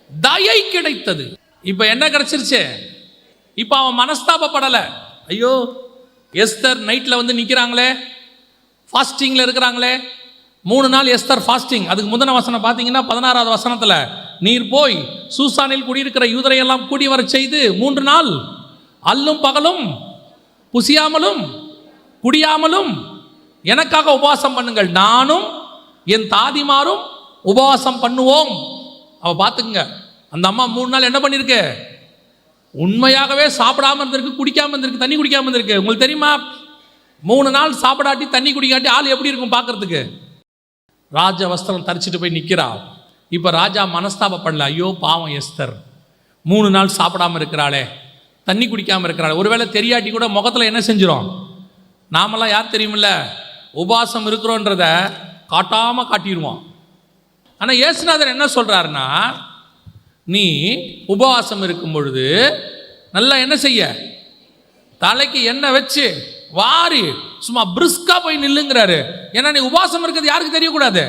தயை கிடைத்தது. இப்போ என்ன கிடைச்சிருச்சு? இப்போ அவன் மனஸ்தாபப்படலை. ஐயோ, எஸ்தர் நைட்டில் வந்து நிற்கிறாங்களே, ஃபாஸ்டிங்கில் இருக்கிறாங்களே. 3 நாள் எஸ்தர் ஃபாஸ்டிங். அதுக்கு முந்தின வசனம் பார்த்தீங்கன்னா 16வது வசனத்தில், நீர் போய் சூசானில் குடியிருக்கிற யூதரையெல்லாம் கூடி வர செய்து 3 நாள் அல்லும் பகலும் புசியாமலும் குடியாமலும் எனக்காக உபவாசம் பண்ணுங்கள், நானும் என் தாதிமாரும் உபவாசம் பண்ணுவோம். அவள் பார்த்துக்குங்க, அந்த அம்மா 3 நாள் என்ன பண்ணியிருக்கு? உண்மையாகவே சாப்பிடாம இருந்திருக்கு, குடிக்காம இருந்திருக்கு, தண்ணி குடிக்காம இருந்திருக்கு. உங்களுக்கு தெரியுமா, 3 நாள் சாப்பிடாட்டி தண்ணி குடிக்காட்டி ஆள் எப்படி இருக்கும் பார்க்கறதுக்கு? ராஜ வஸ்திரம் தரிச்சிட்டு போய் நிற்கிறா. இப்போ ராஜா மனஸ்தாபப்படல. ஐயோ பாவம் எஸ்தர் 3 நாள் சாப்பிடாமல் இருக்கிறாளே, தண்ணி குடிக்காமல் இருக்கிறாளே. ஒருவேளை தெரியாட்டி கூட முகத்தில் என்ன செஞ்சிடும்? நாமெல்லாம் யார் தெரியுமில்ல, உபவாசம் இருக்கிறோன்றத காட்டாமல் காட்டிடுவோம். ஆனால் இயேசுநாதர் என்ன சொல்கிறாருன்னா, நீ உபவாசம் இருக்கும் பொழுது நல்லா என்ன செய்ய, தலைக்கு எண்ணெய் வச்சு வாரி சும்மா பிரிஸ்கா போய் நில்லுங்கிறாரு. ஏன்னா நீ உபவாசம் இருக்கிறது யாருக்கு தெரியக்கூடாது.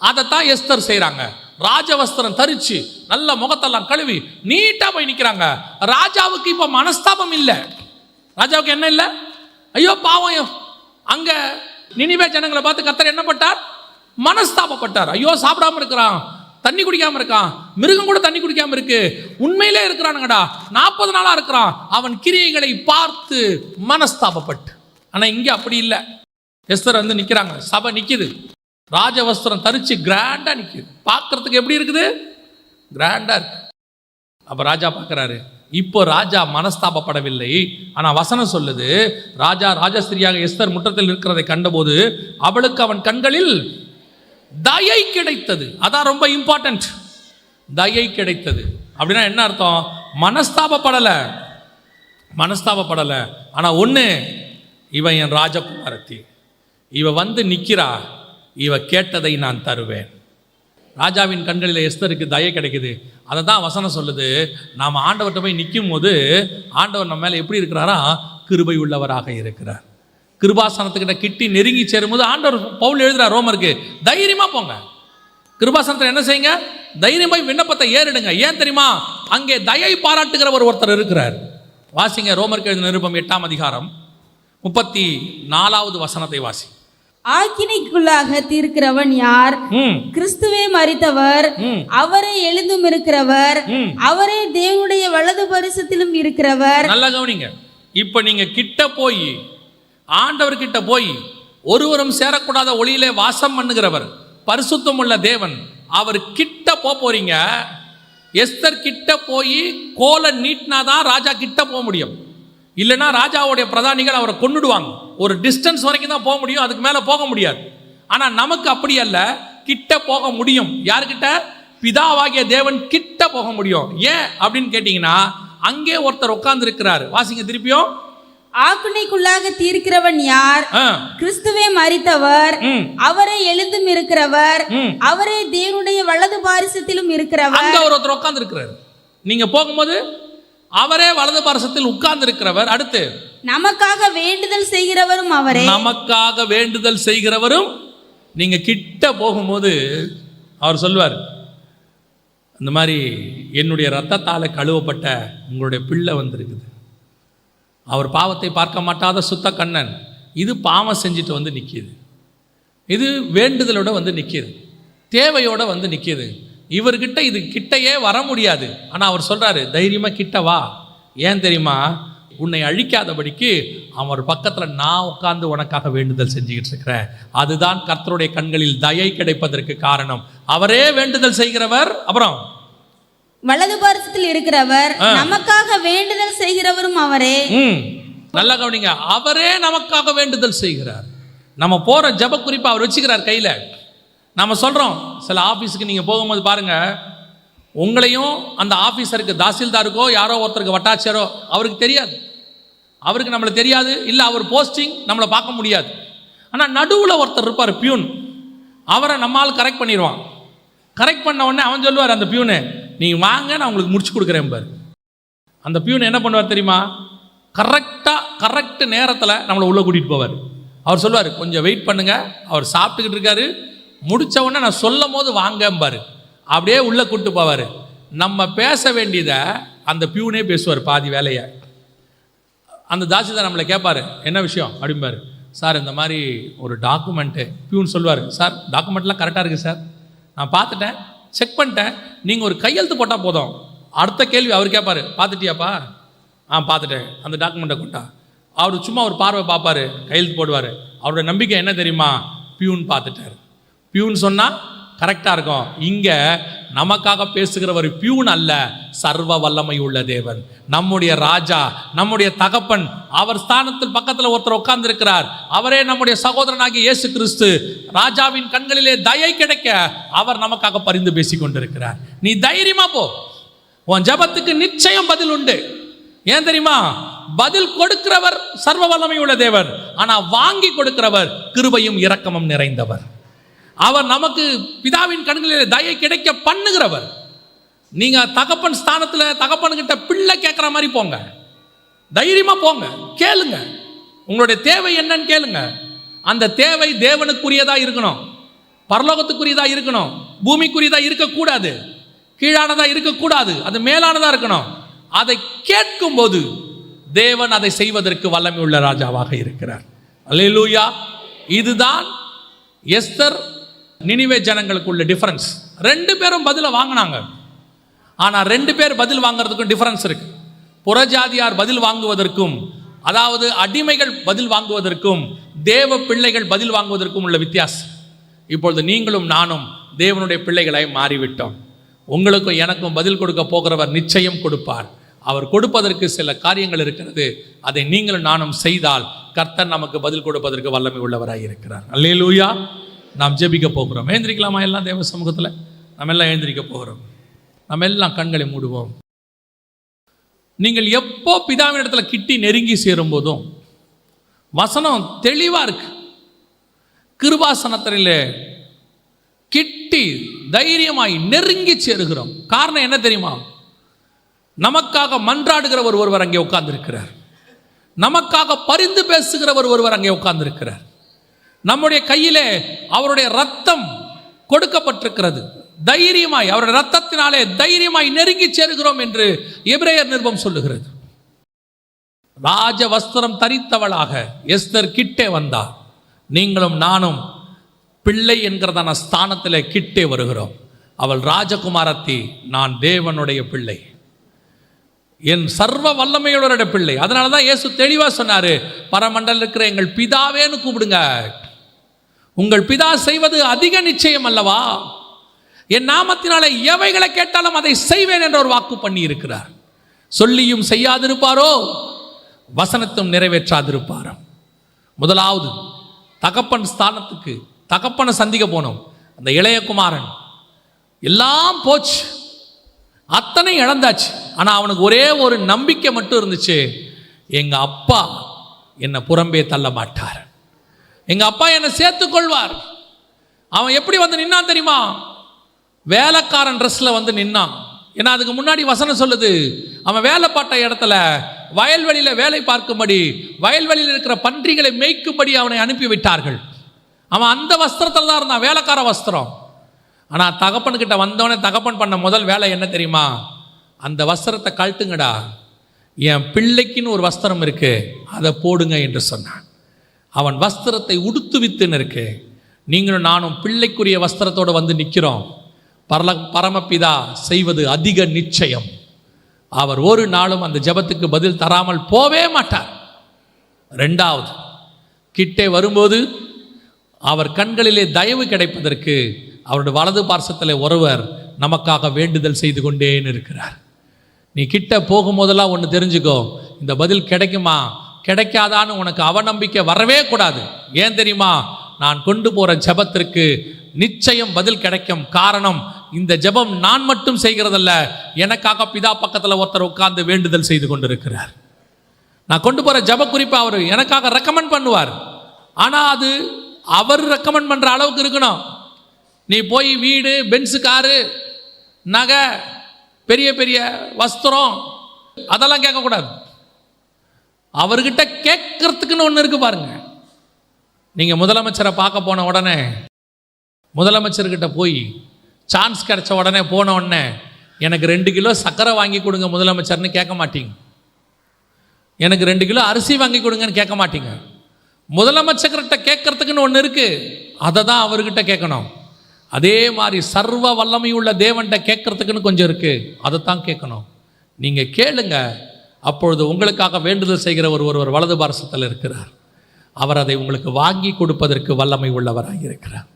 அதைத்தான் எஸ்தர் செய்கிறாங்க. ராஜவஸ்திரம் தரிச்சு நல்ல முகத்தெல்லாம் கழுவி நீட்டாக போய் நிற்கிறாங்க. ராஜாவுக்கு இப்போ மனஸ்தாபம் இல்லை. ராஜாவுக்கு என்ன இல்லை? ஐயோ பாவம், அங்கே நினிவே ஜனங்களை பார்த்து கர்த்தர் என்ன பட்டார்? மனஸ்தாபப்பட்டார். ஐயோ சாப்பிடாம இருக்கிறான், தண்ணி குடிக்காம இருக்கான், மிருகம் கூட தண்ணி குடிக்காம இருக்கு, உண்மையிலே இருக்கிறானுங்கடா, 40 நாளா இருக்கிறான். அவன் கிரியைகளை பார்த்து மனஸ்தாபப்பட்டு. ஆனா இங்க அப்படி இல்லை. எஸ்தர் வந்து நிக்கிறாங்க, சபை நிக்குது, ராஜவஸ்திரம் தரிச்சு கிராண்டா நிக்குது. பார்க்கறதுக்கு எப்படி இருக்குது? கிராண்டா இருக்கு. அப்ப ராஜா பார்க்கிறாரு. இப்போ ராஜா மனஸ்தாபப்படவில்லை. ஆனா வசனம் சொல்லுது, ராஜா ராஜஸ்திரியாக எஸ்தர் முற்றத்தில் இருக்கிறதை கண்டபோது அவளுக்கு அவன் கண்களில் தயை கிடைத்தது. அதான் ரொம்ப இம்பார்ட்டன்ட். தயை கிடைத்தது அப்படின்னா என்ன அர்த்தம்? மனஸ்தாபப்படல. ஆனா ஒண்ணு, இவன் என் ராஜகுமாரத்தி, இவ வந்து நிக்கிறா, இவ கேட்டதை நான் தருவேன். ராஜாவின் கண்களில் எஸ்தருக்கு தயை கிடைக்குது. அதை தான் வசனம் சொல்லுது. நாம் ஆண்டவர்கிட்ட போய் நிற்கும் போது ஆண்டவர் நம்ம மேலே எப்படி இருக்கிறாரா? கிருபை உள்ளவராக இருக்கிறார். கிருபாசனத்துக்கிட்ட கிட்டி நெருங்கி சேரும்போது ஆண்டவர் பவுல் எழுதுறார் ரோமருக்கு, தைரியமா போங்க, கிருபாசனத்தில் என்ன செய்யுங்க? தைரியமாய் விண்ணப்பத்தை ஏறிடுங்க. ஏன் தெரியுமா? அங்கே தயை பாராட்டுகிறவர் ஒருத்தர் இருக்கிறார். வாசிங்க, ரோமருக்கு எழுதின நிருபம் 8ஆம் அதிகாரம் 34வது வசனத்தை வாசி. ஆக்கினைக்குள்ளாக தீர்க்கிறவன் யார்? கிறிஸ்துவே மரித்தவர், அவரே எழுந்தும் இருக்கிறவர், அவரே தேவனுடைய வலது பரிசத்திலும் இருக்கிறவர். நல்லா கவனிங்க. இப்ப நீங்க கிட்ட போய், ஆண்டவர் கிட்ட போய், ஒருவரும் சேரக்கூடாத ஒளியிலே வாசம் பண்ணுகிறவர், பரிசுத்தம் உள்ள தேவன், அவர் கிட்ட போறீங்க. எஸ்தர் கிட்ட போய் கோலை நீட்டினாதான் ராஜா கிட்ட போக முடியும். இல்லைன்னா ராஜாவுடைய பிரதானிகள் அவரை கொன்னுடுவாங்க. ஒரு டிஸ்டன்ஸ் வரைக்கும் தான் போக முடியும், அதுக்கு மேலே போக முடியாது. ஆனால் நமக்கு அப்படி அல்ல, கிட்ட போக முடியும். யாருக்கிட்ட? பிதாவாகிய தேவன் கிட்ட போக முடியும். ஏன் அப்படின்னு கேட்டீங்கன்னா, அங்கே ஒருத்தர் உட்கார்ந்து இருக்கிறார். வாசிங்க திருப்பியும். ஆக்கினைக்குள்ளாக தீர்க்கிறவன் யார்? கிறிஸ்துவே மரித்தவர், அவரே எழுந்தும் இருக்கிறவர், அவரே தேவனுடைய வலது பாரிசத்திலும் இருக்கிறவர். அங்க ஒருத்தர் உட்கார்ந்து இருக்கிறார். நீங்க போகும்போது அவரே வலது பாரிசத்தில் உட்கார்ந்து இருக்கிறவர். அடுத்து, நமக்காக வேண்டுதல் செய்கிறவரும் அவரே. நமக்காக வேண்டுதல் செய்கிறவரும். நீங்க கிட்ட போகும்போது அவர் சொல்வார், இந்த மாதிரி என்னுடைய ரத்தத்தால கழுவப்பட்ட உங்களுடைய பிள்ளை வந்திருக்குது. அவர் பாவத்தை பார்க்க மாட்டாத சுத்த கண்ணன். இது பாவம் செஞ்சுட்டு வந்து நிற்கிது, இது வேண்டுதலோட வந்து நிற்கிது, தேவையோட வந்து நிற்கிது. இவர்கிட்ட இது கிட்டையே வர முடியாது. ஆனால் அவர் சொல்றாரு, தைரியமா கிட்ட வா. ஏன் தெரியுமா? உன்னை அழிக்காதபடிக்கு அவர் பக்கத்தில் நான் உட்கார்ந்து உனக்காக வேண்டுதல் செஞ்சுக்கிட்டு இருக்கிறேன். அதுதான் கர்த்தருடைய கண்களில் தயை கிடைப்பதற்கு காரணம். அவரே வேண்டுதல் செய்கிறவர், அப்புறம் வலது பாரிசத்தில் இருக்கிறவர், நமக்காக வேண்டுதல் செய்கிறவரும் அவரே. நல்லா கவனிங்க, அவரே நமக்காக வேண்டுதல் செய்கிறார். நம்ம போற ஜப குறிப்பா அவர் வச்சுக்கிறார் கையில. நம்ம சொல்றோம், சில ஆபீஸுக்கு நீங்க போகும்போது பாருங்க, உங்களையும் அந்த ஆபீசருக்கு, தாசில்தாருக்கோ யாரோ ஒருத்தருக்கு வட்டாட்சியரோ அவருக்கு தெரியாது. அவருக்கு நம்மளை தெரியாது, இல்லை அவர் போஸ்டிங் நம்மளை பார்க்க முடியாது. ஆனால் நடுவில் ஒருத்தர் இருப்பார் பியூன், அவரை நம்மால் கரெக்ட் பண்ணிடுவான். கரெக்ட் பண்ண உடனே அவன் சொல்லுவார், அந்த பியூனு நீங்கள் வாங்க நான் உங்களுக்கு முடிச்சு கொடுக்குறேன் பார். அந்த பியூன் என்ன பண்ணுவார் தெரியுமா? கரெக்ட் நேரத்தில் நம்மளை உள்ளே கூட்டிகிட்டு போவார். அவர் சொல்லுவார், கொஞ்சம் வெயிட் பண்ணுங்க, அவர் சாப்பிட்டுக்கிட்டு இருக்காரு, முடித்த உடனே நான் சொல்லும் போது வாங்கம்பார். அப்படியே உள்ளே கூப்பிட்டு போவார். நம்ம பேச வேண்டியதை அந்த பியூனே பேசுவார் பாதி வேலையை. அந்த தாசில்தார் நம்மளை கேட்பார், என்ன விஷயம் அப்படிம்பார். சார் இந்த மாதிரி ஒரு டாக்குமெண்ட்டு. பியூன் சொல்லுவார், சார் டாக்குமெண்ட்லாம் கரெக்டாக இருக்குது சார், நான் பார்த்துட்டேன், செக் பண்ணிட்டேன், நீங்கள் ஒரு கையெழுத்து போட்டால் போதும். அடுத்த கேள்வி அவர் கேட்பார், பார்த்துட்டியாப்பா? பார்த்துட்டேன், அந்த டாக்குமெண்ட்டை கொண்டா. அவர் சும்மா ஒரு பார்வை பார்ப்பார், கையெழுத்து போடுவார். அவரோட நம்பிக்கை என்ன தெரியுமா? பியூன் பார்த்துட்டார், பியூன் சொன்னால் கரெக்டாக இருக்கும். இங்கே நமக்காக பேசுகிறவர் பியூன் அல்ல, சர்வ வல்லமை உள்ள தேவன், நம்முடைய ராஜா, நம்முடைய தகப்பன். அவர் ஸ்தானத்தில் பக்கத்தில் ஒருத்தர் உட்கார்ந்து இருக்கிறார். அவரே நம்முடைய சகோதரனாகிய இயேசு கிறிஸ்து. ராஜாவின் கண்களிலே தயை கிடைக்க அவர் நமக்காக பரிந்து பேசி கொண்டிருக்கிறார். நீ தைரியமா போ, உன் ஜெபத்துக்கு நிச்சயம் பதில் உண்டு. ஏன் தெரியுமா? பதில் கொடுக்கிறவர் சர்வ வல்லமை உள்ள தேவன், ஆனா வாங்கி கொடுக்கிறவர் கிருபையும் இரக்கமும் நிறைந்தவர். அவர் நமக்கு பிதாவின் கண்களில் தயை கிடைக்க பண்ணுகிறவர். நீங்க தகப்பன் ஸ்தானத்தில் தகப்பன்கிட்ட பிள்ளை கேட்குற மாதிரி போங்க, தைரியமா போங்க, கேளுங்க, உங்களுடைய தேவை என்னன்னு கேளுங்க. அந்த தேவை தேவனுக்குரியதா இருக்கணும், பரலோகத்துக்குரியதா இருக்கணும், பூமிக்குரியதா இருக்கக்கூடாது, கீழானதா இருக்கக்கூடாது, அது மேலானதா இருக்கணும். அதை கேட்கும் போது தேவன் அதை செய்வதற்கு வல்லமை உள்ள ராஜாவாக இருக்கிறார். அல்லேலூயா. இதுதான் எஸ்தர் நினிவே ஜனங்களுக்கு உள்ள டிஃபரன்ஸ். ரெண்டு பேரும் பதிலை வாங்கினாங்க, ஆனால் ரெண்டு பேர் பதில் வாங்குறதுக்கும் டிஃபரன்ஸ் இருக்கு. புறஜாதியார் பதில் வாங்குவதற்கும், அதாவது அடிமைகள் பதில் வாங்குவதற்கும், தேவ பிள்ளைகள் பதில் வாங்குவதற்கும் உள்ள வித்தியாசம். இப்பொழுது நீங்களும் நானும் தேவனுடைய பிள்ளைகளை மாறிவிட்டோம். உங்களுக்கும் எனக்கும் பதில் கொடுக்க போகிறவர் நிச்சயம் கொடுப்பார். அவர் கொடுப்பதற்கு சில காரியங்கள் இருக்கிறது, அதை நீங்களும் நானும் செய்தால் கர்த்தர் நமக்கு பதில் கொடுப்பதற்கு வல்லமை உள்ளவராக இருக்கிறார். அல்லேலூயா. நாம் ஜெபிக்க போகிறோம். எழுந்திரிக்கலாமா? எல்லாம் தேவ சமூகத்தில் நம்ம எல்லாம் எழுந்திரிக்க போகிறோம். நம்ம எல்லாம் கண்களை மூடுவோம். நீங்கள் எப்போ பிதாவின் இடத்துல கிட்டி நெருங்கி சேரும் போதும் வசனம் தெளிவா இருக்கு. கிருபாசனத்திலே கிட்டி தைரியமாய் நெருங்கி சேருகிறோம். காரணம் என்ன தெரியுமா? நமக்காக மன்றாடுகிறவர் ஒருவர் அங்கே உட்கார்ந்து இருக்கிறார், நமக்காக பரிந்து பேசுகிறவர் ஒருவர் அங்கே உட்கார்ந்து இருக்கிறார். நம்முடைய கையிலே அவருடைய ரத்தம் கொடுக்கப்பட்டிருக்கிறது. தைரியமாய் அவருடைய ரத்தத்தினாலே தைரியமாய் நெருங்கி சேருகிறோம் என்று எபிரேயர் நிருபம் சொல்லுகிறது. ராஜ வஸ்திரம் தரித்தவளாக எஸ்தர் கிட்டே வந்தார். நீங்களும் நானும் பிள்ளை என்கிறதான ஸ்தானத்தில் கிட்டே வருகிறோம். அவள் ராஜகுமாரத்தி, நான் தேவனுடைய பிள்ளை, என் சர்வ வல்லமையுடைய பிள்ளை. அதனால தான் இயேசு தெளிவாக சொன்னார், பரமண்டல இருக்கிற எங்கள் பிதாவேன்னு கூப்பிடுங்க. உங்கள் பிதா செய்வது அதிக நிச்சயம் அல்லவா? என் நாமத்தினாலே எவைகளை கேட்டாலும் அதை செய்வேன் என்ற ஒரு வாக்கு பண்ணி இருக்கிறார். சொல்லியும் செய்யாதிருப்பாரோ, வசனத்தும் நிறைவேற்றாதிருப்பாரோ. முதலாவது தகப்பன் ஸ்தானத்துக்கு தகப்பனை சந்திக்க போனோம். அந்த இளைய குமாரன் எல்லாம் போச்சு, அத்தனை இழந்தாச்சு. ஆனால் அவனுக்கு ஒரே ஒரு நம்பிக்கை மட்டும் இருந்துச்சு, எங்க அப்பா என்னை புறம்பே தள்ள மாட்டார், எங்க அப்பா என்னை சேர்த்துக்கொள்வார். அவன் எப்படி வந்து நின்னான் தெரியுமா? வேலைக்காரன் ட்ரெஸ்ல வந்து நின்னான். ஏன்னா அதுக்கு முன்னாடி வசனம் சொல்லுது, அவன் வேலை பார்த்த இடத்துல வயல்வெளியில் வேலை பார்க்கும்படி, வயல்வெளியில் இருக்கிற பன்றிகளை மேய்க்கும்படி அவனை அனுப்பி விட்டார்கள். அவன் அந்த வஸ்திரத்தில் தான் இருந்தான், வேலைக்கார வஸ்திரம். ஆனால் தகப்பன்கிட்ட வந்தவனே தகப்பன் பண்ண முதல் வேலை என்ன தெரியுமா? அந்த வஸ்திரத்தை கழட்டுங்கடா, என் பிள்ளைக்குன்னு ஒரு வஸ்திரம் இருக்கு, அதை போடுங்க என்று சொன்னான். அவன் வஸ்திரத்தை உடுத்துவித்துன்னு இருக்கு. நீங்களும் நானும் பிள்ளைக்குரிய வஸ்திரத்தோடு வந்து நிற்கிறோம். பரமபிதா செய்வது அதிக நிச்சயம். அவர் ஒரு நாளும் அந்த ஜெபத்துக்கு பதில் தராமல் போவே மாட்டார். ரெண்டாவது, கிட்டே வரும்போது அவர் கண்களிலே தயவு கிடைப்பதற்கு அவருடைய வலது பார்சத்தில் ஒருவர் நமக்காக வேண்டுதல் செய்து கொண்டேன்னு இருக்கிறார். நீ கிட்ட போகும்போதெல்லாம் ஒன்று தெரிஞ்சுக்கோ, இந்த பதில் கிடைக்குமா கிடைக்காதான்னு உனக்கு அவநம்பிக்கை வரவே கூடாது. ஏன் தெரியுமா? நான் கொண்டு போகிற ஜெபத்திற்கு நிச்சயம் பதில் கிடைக்கும். காரணம், இந்த ஜெபம் நான் மட்டும் செய்கிறதல்ல, எனக்காக பிதா பக்கத்தில் ஒருத்தர் உட்கார்ந்து வேண்டுதல் செய்து கொண்டிருக்கிறார். நான் கொண்டு போகிற ஜப குறிப்பை அவர் எனக்காக ரெக்கமெண்ட் பண்ணுவார். ஆனால் அது அவர் ரெக்கமெண்ட் பண்ணுற அளவுக்கு இருக்கணும். நீ போய் வீடு, பென்ஸு காரு, நகை, பெரிய பெரிய வஸ்திரம் அதெல்லாம் கேட்கக்கூடாது. அவர்கிட்ட கேட்கறதுக்குன்னு ஒன்று இருக்கு பாருங்க. நீங்கள் முதலமைச்சரை பார்க்க போன உடனே, முதலமைச்சர்கிட்ட போய் சான்ஸ் கிடைச்ச உடனே போன உடனே எனக்கு 2 கிலோ சர்க்கரை வாங்கி கொடுங்க முதலமைச்சர்னு கேட்க மாட்டீங்க. எனக்கு 2 கிலோ அரிசி வாங்கி கொடுங்கன்னு கேட்க மாட்டீங்க. முதலமைச்சர்கிட்ட கேட்கறதுக்குன்னு ஒன்று இருக்கு, அதை தான் அவர்கிட்ட கேட்கணும். அதே மாதிரி சர்வ வல்லமை உள்ள தேவன்கிட்ட கேட்கறதுக்குன்னு கொஞ்சம் இருக்கு, அதை தான் கேட்கணும். நீங்கள் கேளுங்க, அப்பொழுது உங்களுக்காக வேண்டுதல் செய்கிற ஒருவர் வலது பாரசத்தில் இருக்கிறார். அவர் அதை உங்களுக்கு வாங்கி கொடுப்பதற்கு வல்லமை உள்ளவராக இருக்கிறார்.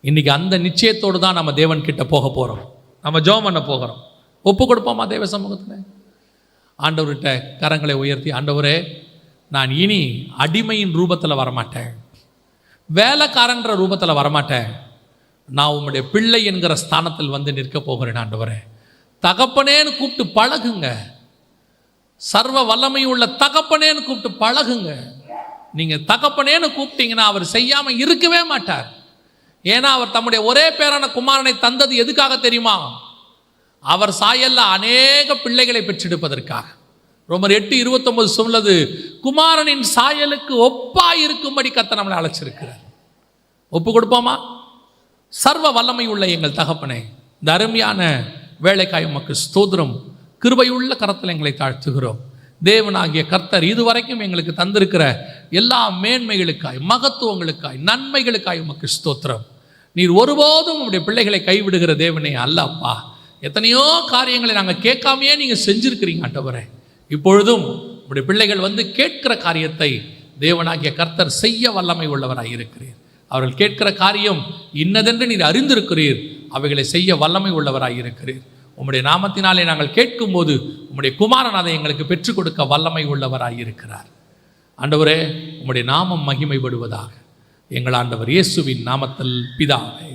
இன்றைக்கி அந்த நிச்சயத்தோடு தான் நம்ம தேவன்கிட்ட போக போகிறோம். நம்ம ஜெபம் பண்ண போகிறோம். ஒப்பு கொடுப்போமா தேவ சமூகத்தில்? ஆண்டவர்கிட்ட கரங்களை உயர்த்தி, ஆண்டவரே, நான் இனி அடிமையின் ரூபத்தில் வரமாட்டேன், வேலைக்காரன்ற ரூபத்தில் வரமாட்டேன். நான் உம்முடைய பிள்ளை என்கிற ஸ்தானத்தில் வந்து நிற்க போகிறேன். ஆண்டவரே, தகப்பனேன்னு கூப்பிட்டு பழகுங்க. சர்வ வல்லமை உள்ள தகப்பனேன்னு கூப்பிட்டு பழகுங்க. நீங்கள் தகப்பனேன்னு கூப்பிட்டீங்கன்னா அவர் செய்யாமல் இருக்கவே மாட்டார். ஏன்னா அவர் தம்முடைய ஒரே பேரான குமாரனை தந்தது எதுக்காக தெரியுமா? அவர் சாயல்ல அநேக பிள்ளைகளை பெற்றெடுப்பதற்காக. ரோமர் 8:29 சொல்லுது, குமாரனின் சாயலுக்கு ஒப்பாய் இருக்கும்படி கர்த்தர் நம்மளை அழைச்சிருக்கிறார். ஒப்பு கொடுப்போமா? சர்வ வல்லமை உள்ள எங்கள் தகப்பனே, இந்த அருமையான வேலைக்காய் உமக்கு ஸ்தோத்திரம். கிருபையுள்ள கரத்தில் எங்களை தாழ்த்துகிறோம். தேவனாகிய கர்த்தர் இதுவரைக்கும் எங்களுக்கு தந்திருக்கிற எல்லா மேன்மைகளுக்காய், மகத்துவங்களுக்காய், நன்மைகளுக்காய் உமக்கு ஸ்தோத்திரம். நீர் ஒருபோதும் உங்களுடைய பிள்ளைகளை கைவிடுகிற தேவனே அல்லப்பா. எத்தனையோ காரியங்களை நாங்கள் கேட்காமையே நீங்கள் செஞ்சிருக்கிறீங்க ஆண்டவரே. இப்பொழுதும் உங்களுடைய பிள்ளைகள் வந்து கேட்கிற காரியத்தை தேவனாகிய கர்த்தர் செய்ய வல்லமை உள்ளவராக இருக்கிறீர். அவர்கள் கேட்கிற காரியம் இன்னதென்று நீர் அறிந்திருக்கிறீர். அவைகளை செய்ய வல்லமை உள்ளவராக இருக்கிறீர். உம்முடைய நாமத்தினாலே நாங்கள் கேட்கும்போது உம்முடைய குமாரன் அதை எங்களுக்கு பெற்றுக் கொடுக்க வல்லமை உள்ளவராக இருக்கிறார். ஆண்டவரே, உம்முடைய நாமம் மகிமைப்படுவதாக. எங்கள் ஆண்டவர் இயேசுவின் நாமத்தில் பிதாவே.